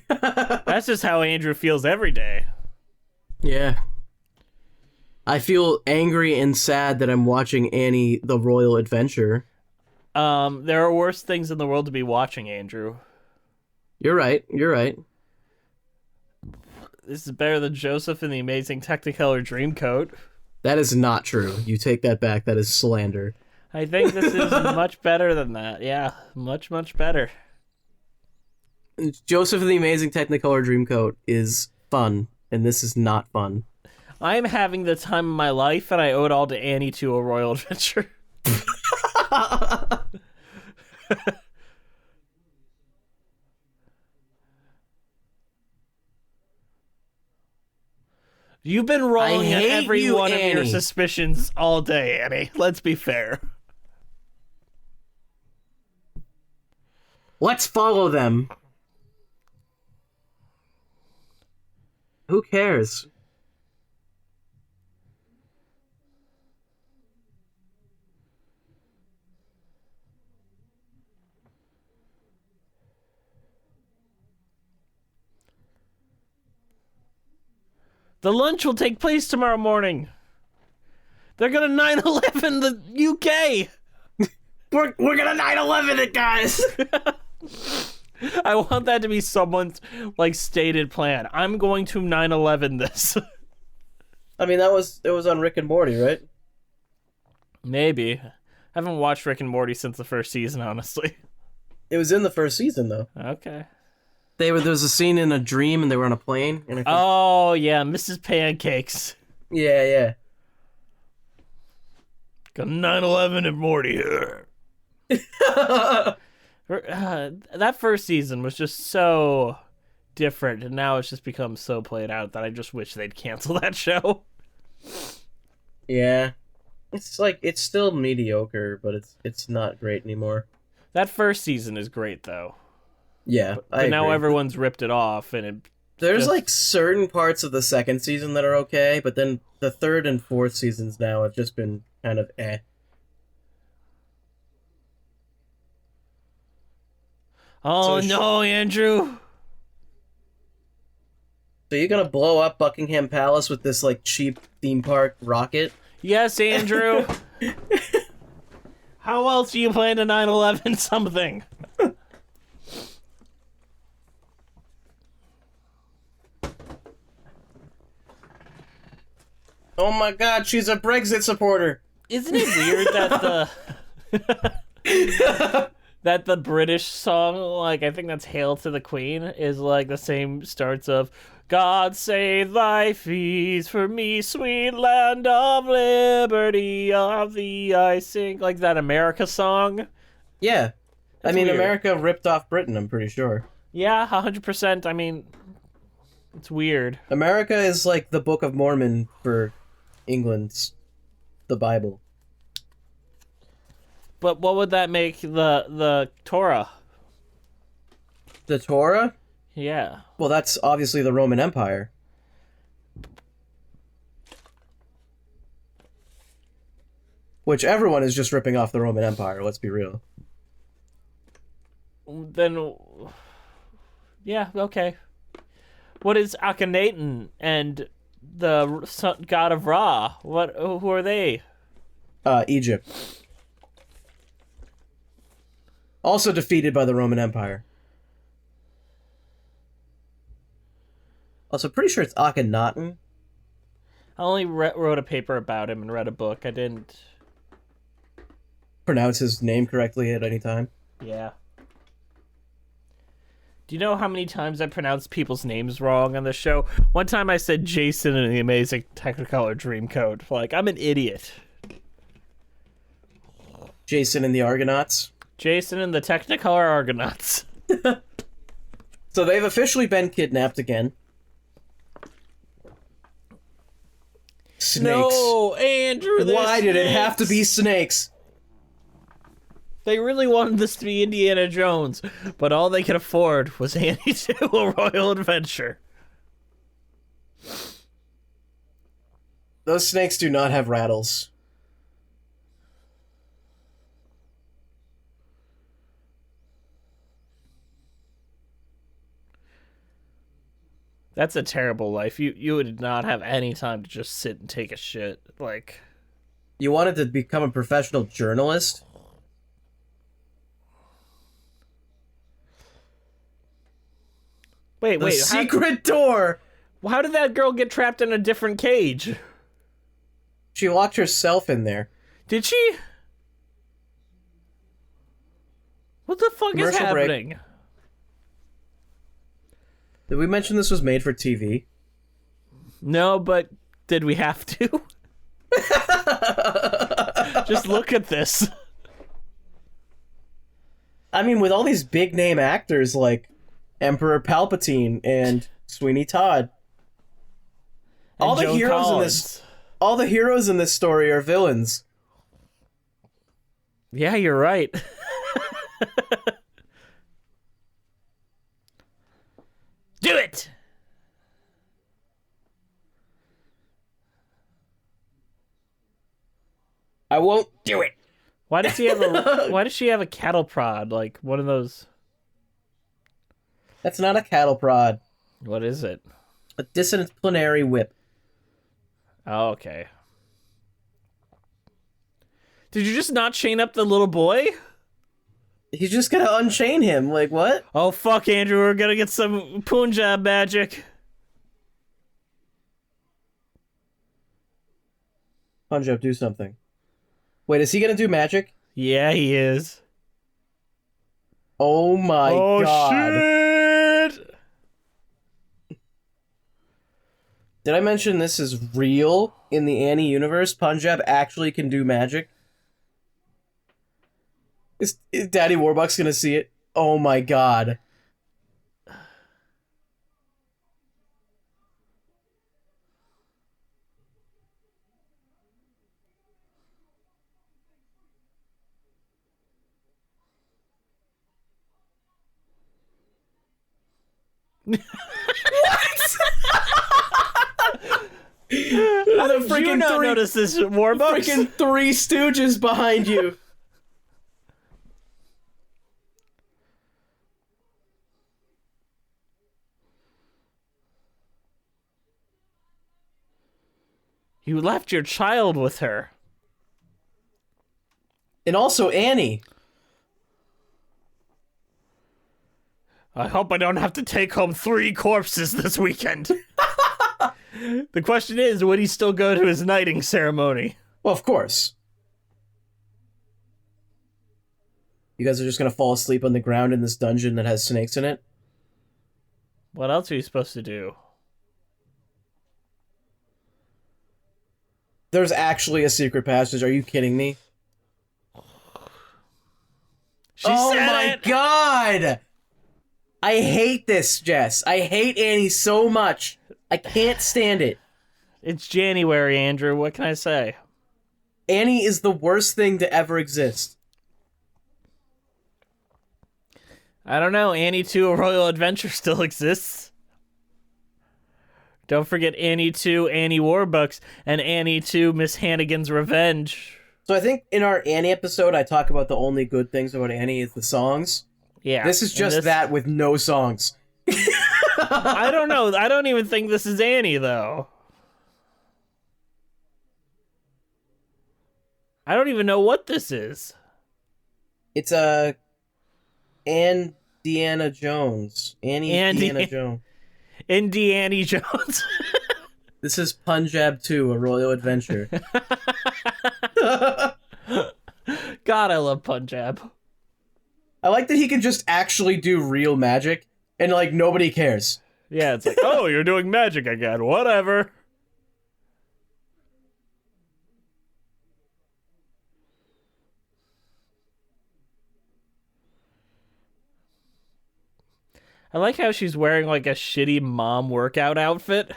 That's just how Andrew feels every day. Yeah. I feel angry and sad that I'm watching Annie the Royal Adventure. There are worse things in the world to be watching, Andrew. You're right. This is better than Joseph in the Amazing Technicolor Dreamcoat. That is not true. You take that back. That is slander. I think this is much better than that. Yeah, much, much better. Joseph and the Amazing Technicolor Dreamcoat is fun, and this is not fun. I'm having the time of my life, and I owe it all to Annie to a Royal Adventure. You've been wrong at every one of your suspicions all day, Annie. Let's be fair. Let's follow them. Who cares? The lunch will take place tomorrow morning. They're gonna 9/11 the UK. We're gonna 9/11 it, guys. I want that to be someone's like stated plan. I'm going to 9/11 this. I mean, it was on Rick and Morty, right? Maybe. I haven't watched Rick and Morty since the first season, honestly. It was in the first season, though. Okay. There was a scene in a dream, and they were on a plane. And oh yeah, Mrs. Pancakes. Yeah. Got 9/11 and Morty here. That first season was just so different, and now it's just become so played out that I just wish they'd cancel that show. Yeah, it's still mediocre, but it's not great anymore. That first season is great though. Yeah, but now everyone's ripped it off, and there's like certain parts of the second season that are okay, but then the third and fourth seasons now have just been kind of eh. Oh no, Andrew! So you're gonna blow up Buckingham Palace with this like cheap theme park rocket? Yes, Andrew. How else do you plan to 9/11 something? Oh my God, she's a Brexit supporter. Isn't it weird that that the British song, like, I think that's Hail to the Queen, is like the same starts of God save thy fees for me, sweet land of liberty, of thee I sing, like that America song? Yeah. That's I mean, weird. America ripped off Britain, I'm pretty sure. Yeah, 100%. I mean, it's weird. America is like the Book of Mormon for England's the Bible. But what would that make the Torah? The Torah? Yeah. Well, that's obviously the Roman Empire. Which everyone is just ripping off the Roman Empire, let's be real. Then, yeah, okay. What is Akhenaten and the god of Ra? Who are they? Egypt. Also defeated by the Roman Empire. Also, pretty sure it's Akhenaten. I only wrote a paper about him and read a book. I didn't pronounce his name correctly at any time. Yeah. Do you know how many times I pronounced people's names wrong on the show? One time I said Jason in the Amazing Technicolor Dreamcoat. Like, I'm an idiot. Jason and the Argonauts. Jason and the Technicolor Argonauts. So they've officially been kidnapped again. Snakes. No, Andrew. Why did it have to be snakes? They really wanted this to be Indiana Jones, but all they could afford was Annie 2, A Royal Adventure. Those snakes do not have rattles. That's a terrible life. You would not have any time to just sit and take a shit. Like, you wanted to become a professional journalist? Wait. Secret door! How did that girl get trapped in a different cage? She locked herself in there. Did she? What the fuck is happening? Break. Did we mention this was made for TV? No, but did we have to? Just look at this. I mean, with all these big name actors like Emperor Palpatine and Sweeney Todd. And all the Joan heroes Collins. all the heroes in this story are villains. Yeah, you're right. Do it. I won't do it. Why does she have a cattle prod, like one of those? That's not a cattle prod. What is it? A disciplinary whip. Oh, okay. Did you just not chain up the little boy? He's just gonna unchain him. Like, what? Oh, fuck, Andrew. We're gonna get some Punjab magic. Punjab, do something. Wait, is he gonna do magic? Yeah, he is. Oh my god. Shit! Did I mention this is real in the Annie universe? Punjab actually can do magic? Is Daddy Warbucks gonna see it? Oh my god. What? How did you not notice this, Warbucks? Freaking Three Stooges behind you. You left your child with her. And also Annie. I hope I don't have to take home 3 corpses this weekend. The question is, would he still go to his knighting ceremony? Well, of course. You guys are just gonna fall asleep on the ground in this dungeon that has snakes in it? What else are you supposed to do? There's actually a secret passage. Are you kidding me? Oh my god! I hate this, Jess. I hate Annie so much. I can't stand it. It's January, Andrew. What can I say? Annie is the worst thing to ever exist. I don't know. Annie 2, A Royal Adventure still exists. Don't forget Annie 2, Annie Warbucks, and Annie 2, Miss Hannigan's Revenge. So I think in our Annie episode, I talk about the only good things about Annie is the songs. Yeah. This is just that with no songs. I don't know. I don't even think this is Annie, though. I don't even know what this is. It's Indiana Jones. Indiana Jones. Indiana Jones. This is Punjab 2, A Royal Adventure. God, I love Punjab. I like that he can just actually do real magic, and, like, nobody cares. Yeah, it's like, oh, you're doing magic again. Whatever. I like how she's wearing, like, a shitty mom workout outfit.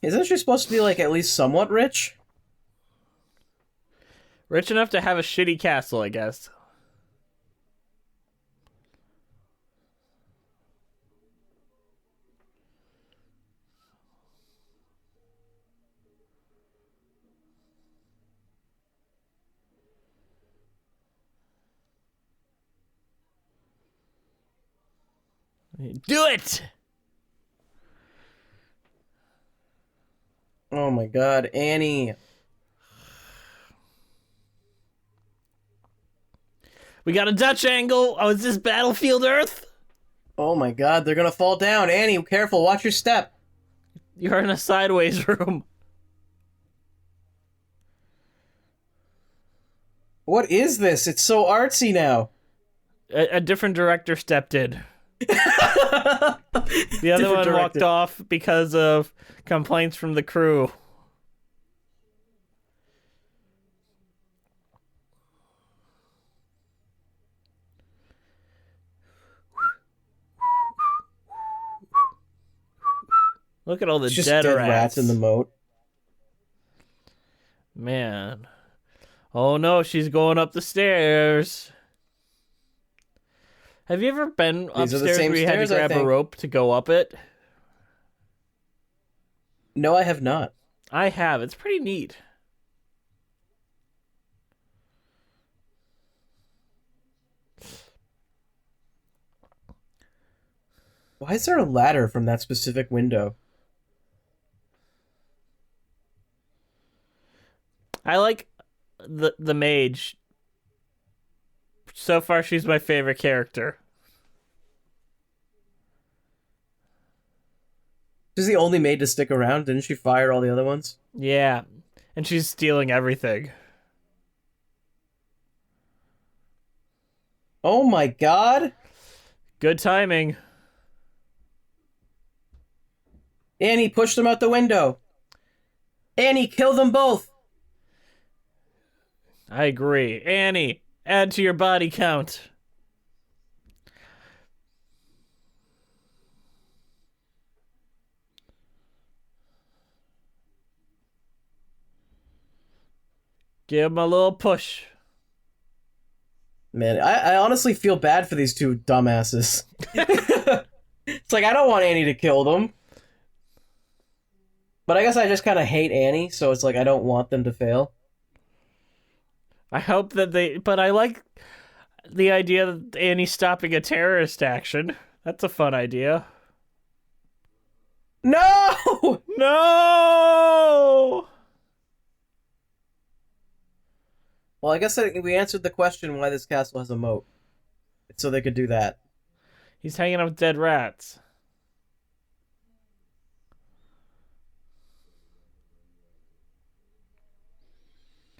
Isn't she supposed to be, like, at least somewhat rich? Rich enough to have a shitty castle, I guess. Do it! Oh my god, Annie. We got a Dutch angle. Oh, is this Battlefield Earth? Oh my god, they're gonna fall down. Annie, careful, watch your step. You're in a sideways room. What is this? It's so artsy now. A different director stepped in. The other one walked off because of complaints from the crew. Look at all the Just dead rats in the moat. Man. Oh no, she's going up the stairs. Have you ever been upstairs where you had to grab a rope to go up it? No, I have not. I have. It's pretty neat. Why is there a ladder from that specific window? I like the mage. So far, she's my favorite character. She's the only maid to stick around. Didn't she fire all the other ones? Yeah, and she's stealing everything. Oh my god! Good timing. Annie, push them out the window. Annie, kill them both. I agree. Annie, add to your body count. Give him a little push. Man, I honestly feel bad for these two dumbasses. It's like, I don't want Annie to kill them. But I guess I just kind of hate Annie, so it's like I don't want them to fail. I hope that they... But I like the idea that Annie's stopping a terrorist action. That's a fun idea. No! No! Well, I guess we answered the question why this castle has a moat. So they could do that. He's hanging out with dead rats.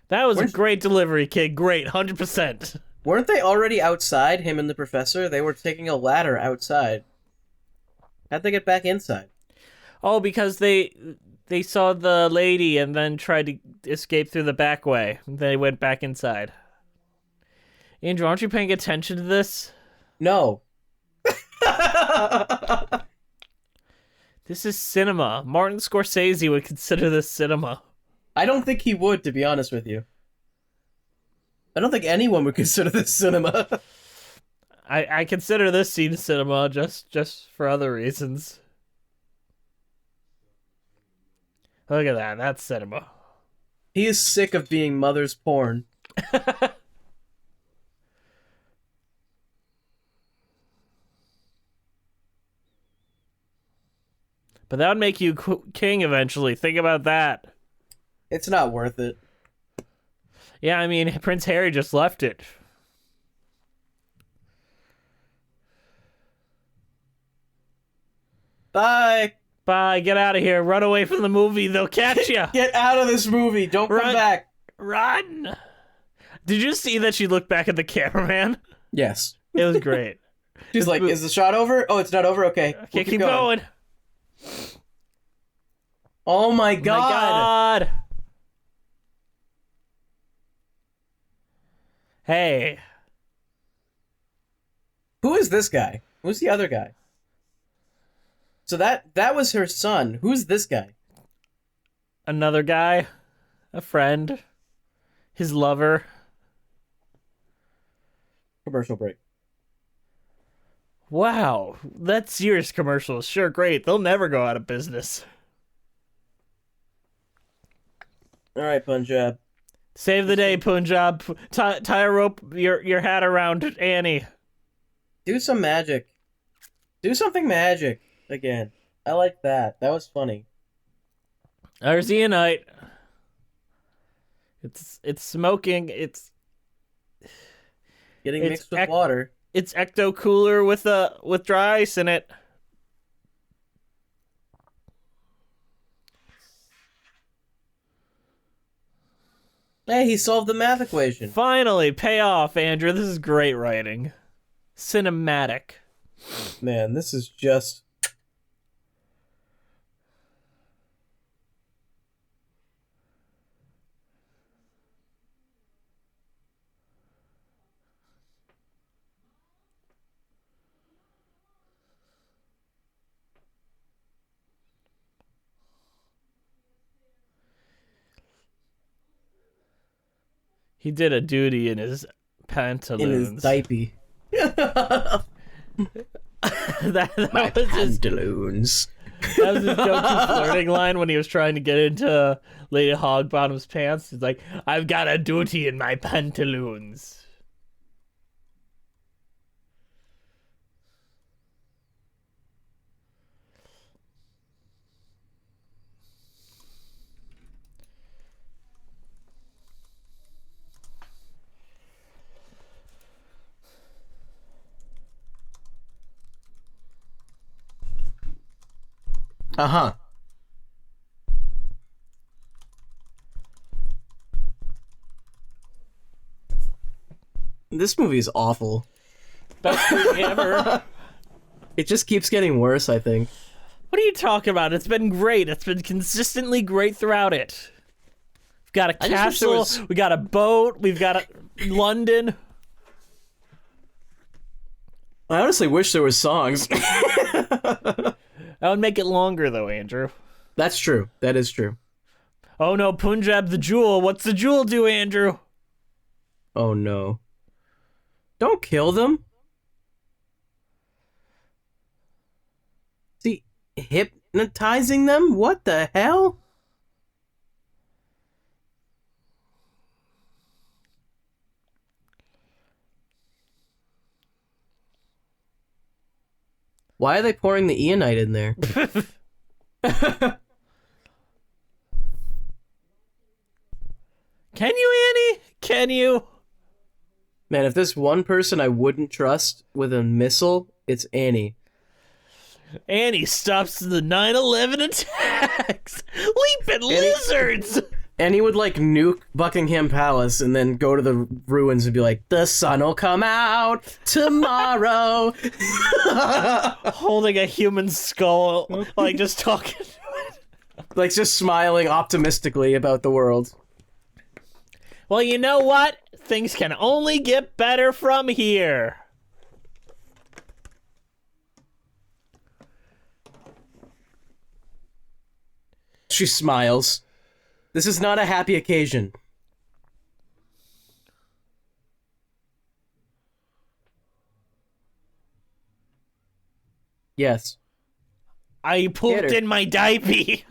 That was a great delivery, kid. Great, 100%. Weren't they already outside, him and the professor? They were taking a ladder outside. How'd they get back inside? Oh, because they saw the lady and then tried to escape through the back way. They went back inside. Andrew, aren't you paying attention to this? No. This is cinema. Martin Scorsese would consider this cinema. I don't think he would, to be honest with you. I don't think anyone would consider this cinema. I consider this scene cinema just for other reasons. Look at that. That's cinema. He is sick of being mother's porn. But that would make you king eventually. Think about that. It's not worth it. Yeah, I mean, Prince Harry just left it. Bye. Bye. Get out of here. Run away from the movie. They'll catch you. Get out of this movie. Don't come back. Run. Did you see that she looked back at the cameraman? Yes. It was great. She's like, is the shot over? Oh, it's not over? Okay. Okay, keep going. Oh my god. My god. Hey. Who is this guy? Who's the other guy? So that was her son. Who's this guy? Another guy. A friend. His lover. Commercial break. Wow. That Sears commercial is sure great. They'll never go out of business. All right, Punjab. Save the day, Punjab. Tie a rope, your hat around Annie. Do some magic. Do something magic again. I like that. That was funny. Arsenite. It's smoking. It's getting mixed with water. It's ecto cooler with dry ice in it. Hey, he solved the math equation. Finally, payoff, Andrew. This is great writing. Cinematic. Man, this is just... He did a duty in his pantaloons. In his diaper. that My was pantaloons. That was his jokey flirting line when he was trying to get into Lady Hogbottom's pants. He's like, I've got a duty in my pantaloons. Uh-huh. This movie is awful. Best movie ever. It just keeps getting worse, I think. What are you talking about? It's been great. It's been consistently great throughout it. We've got a castle, we got a boat, we've got London. I honestly wish there was songs. That would make it longer, though, Andrew. That's true. That is true. Oh no, Punjab the jewel. What's the jewel do, Andrew? Oh no. Don't kill them. See, hypnotizing them? What the hell? Why are they pouring the Eonite in there? Can you, Annie? Can you? Man, if there's one person I wouldn't trust with a missile, it's Annie. Annie stops the 9/11 attacks. Leaping lizards. Annie would like nuke Buckingham Palace and then go to the ruins and be like, the sun will come out tomorrow. Holding a human skull, like just talking to it. Like just smiling optimistically about the world. Well, you know what? Things can only get better from here. She smiles. This is not a happy occasion. Yes. I pooped in my diaper.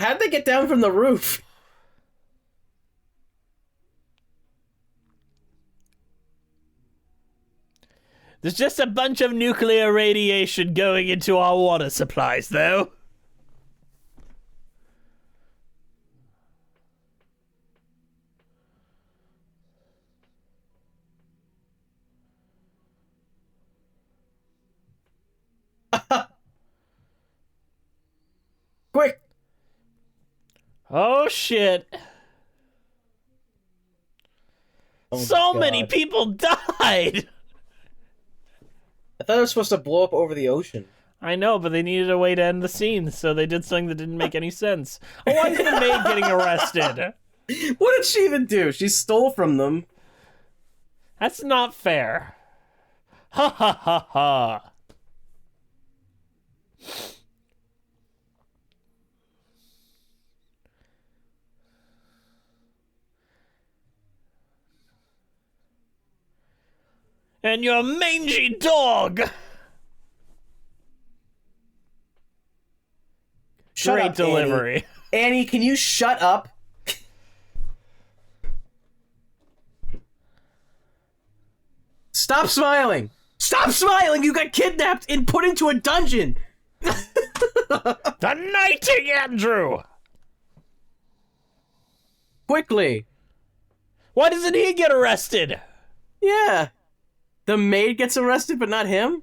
How'd they get down from the roof? There's just a bunch of nuclear radiation going into our water supplies, though. Quick! Oh, shit. Oh so many people died! I thought it was supposed to blow up over the ocean. I know, but they needed a way to end the scene, so they did something that didn't make any sense. Oh, why is the maid getting arrested? What did she even do? She stole from them. That's not fair. Ha ha ha ha. And your mangy dog! Great delivery. Annie, can you shut up? Stop smiling! Stop smiling! You got kidnapped and put into a dungeon! The knighting, Andrew! Quickly! Why doesn't he get arrested? Yeah. The maid gets arrested, but not him?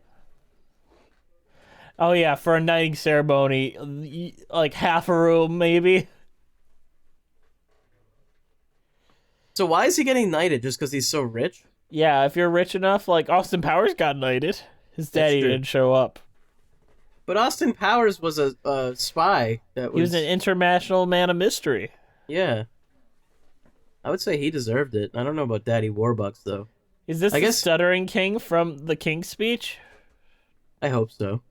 Oh yeah, for a knighting ceremony, like half a room, maybe. So why is he getting knighted? Just because he's so rich? Yeah, if you're rich enough, like Austin Powers got knighted. His daddy didn't show up. But Austin Powers was a spy. He was an international man of mystery. Yeah. I would say he deserved it. I don't know about Daddy Warbucks, though. Is this the Stuttering King from the King's Speech? I hope so.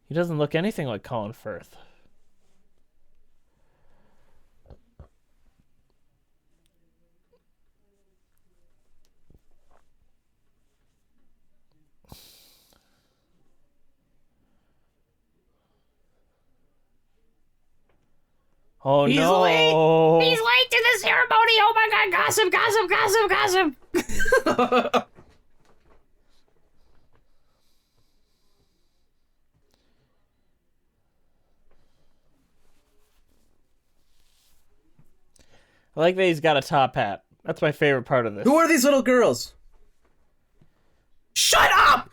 He doesn't look anything like Colin Firth. Oh He's no! Late. He's late to the ceremony. Oh my god! Gossip! Gossip! Gossip! Gossip! I like that he's got a top hat. That's my favorite part of this. Who are these little girls? Shut up!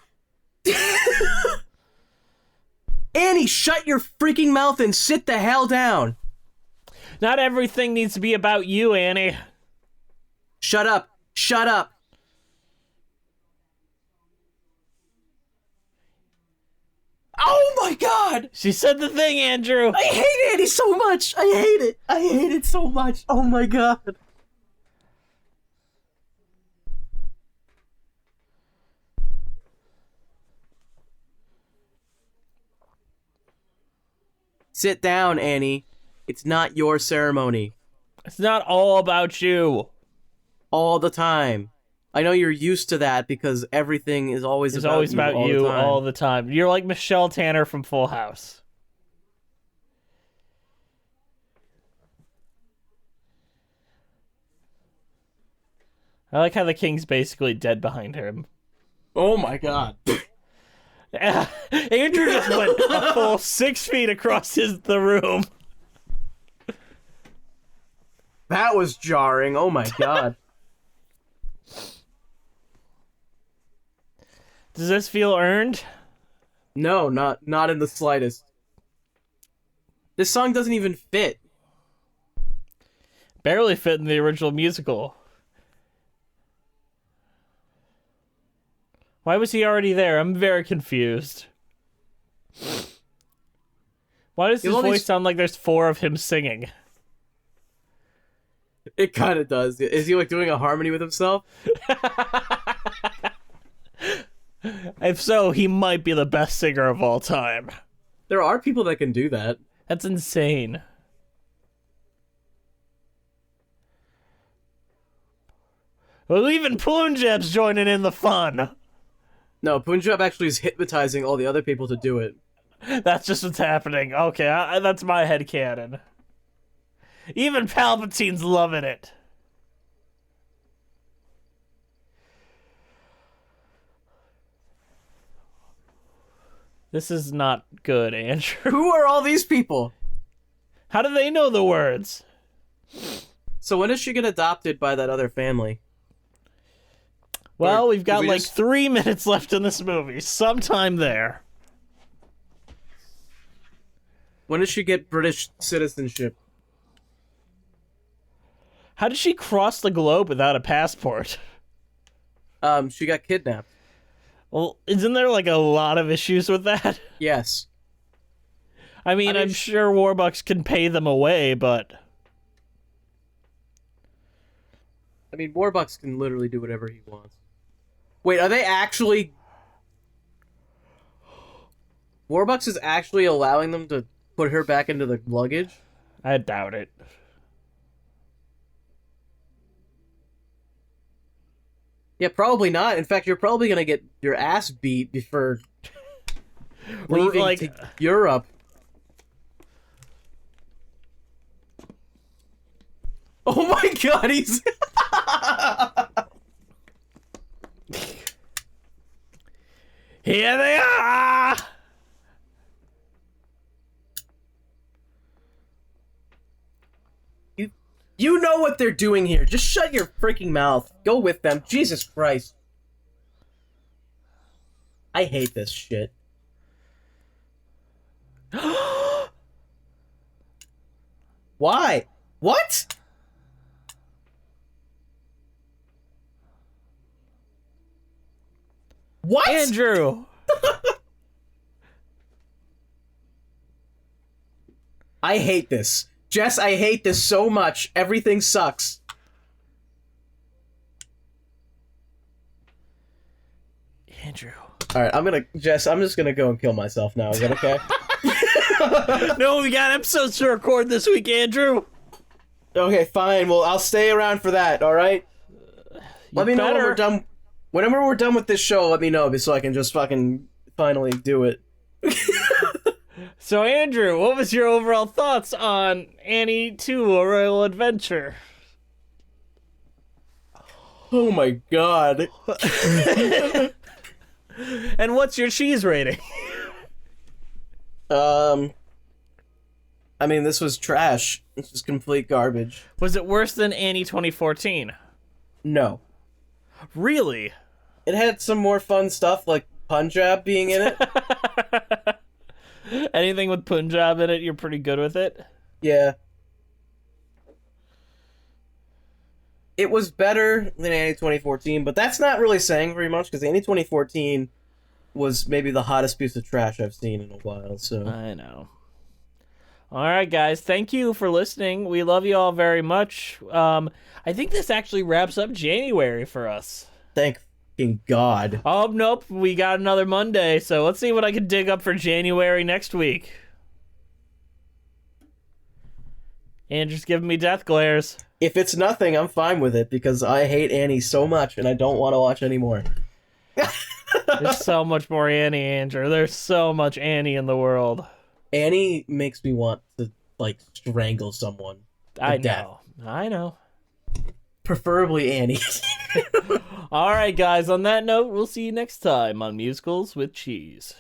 Annie, shut your freaking mouth and sit the hell down. Not everything needs to be about you, Annie. Shut up. Shut up. Oh my god! She said the thing, Andrew. I hate Annie so much. I hate it. I hate it so much. Oh my god. Sit down, Annie. It's not your ceremony. It's not all about you. All the time. I know you're used to that because everything is always about you all the time. You're like Michelle Tanner from Full House. I like how the king's basically dead behind him. Oh my god. Andrew just went a full 6 feet across the room. That was jarring. Oh my god. Does this feel earned? No, not in the slightest. This song doesn't even fit. Barely fit in the original musical. Why was he already there? I'm very confused. Why does his voice sound like there's 4 of him singing? It kind of does. Is he like doing a harmony with himself? If so, he might be the best singer of all time. There are people that can do that. That's insane. Well, even Punjab's joining in the fun. No, Punjab actually is hypnotizing all the other people to do it. That's just what's happening. Okay, that's my headcanon. Even Palpatine's loving it. This is not good, Andrew. Who are all these people? How do they know the words? So when does she get adopted by that other family? Well, we've got like 3 minutes left in this movie. Sometime there. When did she get British citizenship? How did she cross the globe without a passport? She got kidnapped. Well, isn't there like a lot of issues with that? Yes. I mean, I'm sure Warbucks can pay them away, but... I mean, Warbucks can literally do whatever he wants. Wait, are they actually... Warbucks is actually allowing them to put her back into the luggage? I doubt it. Yeah, probably not. In fact, you're probably going to get your ass beat before leaving to Europe. Oh my god, he's... Here they are! You know what they're doing here. Just shut your freaking mouth. Go with them. Jesus Christ. I hate this shit. Why? What? What? Andrew! I hate this. Jess, I hate this so much. Everything sucks. Andrew. Alright, Jess, I'm just gonna go and kill myself now. Is that okay? No, we got episodes to record this week, Andrew. Okay, fine. Well, I'll stay around for that, alright? Let me know when we're done. Whenever we're done with this show, let me know so I can just fucking finally do it. So, Andrew, what was your overall thoughts on Annie 2, A Royal Adventure? Oh my god. And what's your cheese rating? I mean, this was trash. This is complete garbage. Was it worse than Annie 2014? No. Really? It had some more fun stuff, like Punjab being in it. Anything with Punjab in it, you're pretty good with it? Yeah. It was better than Annie 2014, but that's not really saying very much, because Annie 2014 was maybe the hottest piece of trash I've seen in a while, so... I know. Alright, guys, thank you for listening. We love you all very much. I think this actually wraps up January for us. Thank fucking God. Oh, nope, we got another Monday, so let's see what I can dig up for January next week. Andrew's giving me death glares. If it's nothing, I'm fine with it, because I hate Annie so much, and I don't want to watch anymore. There's so much more Annie, Andrew. There's so much Annie in the world. Annie makes me want to, like, strangle someone. I know. Preferably Annie. All right, guys, on that note, we'll see you next time on Musicals with Cheese.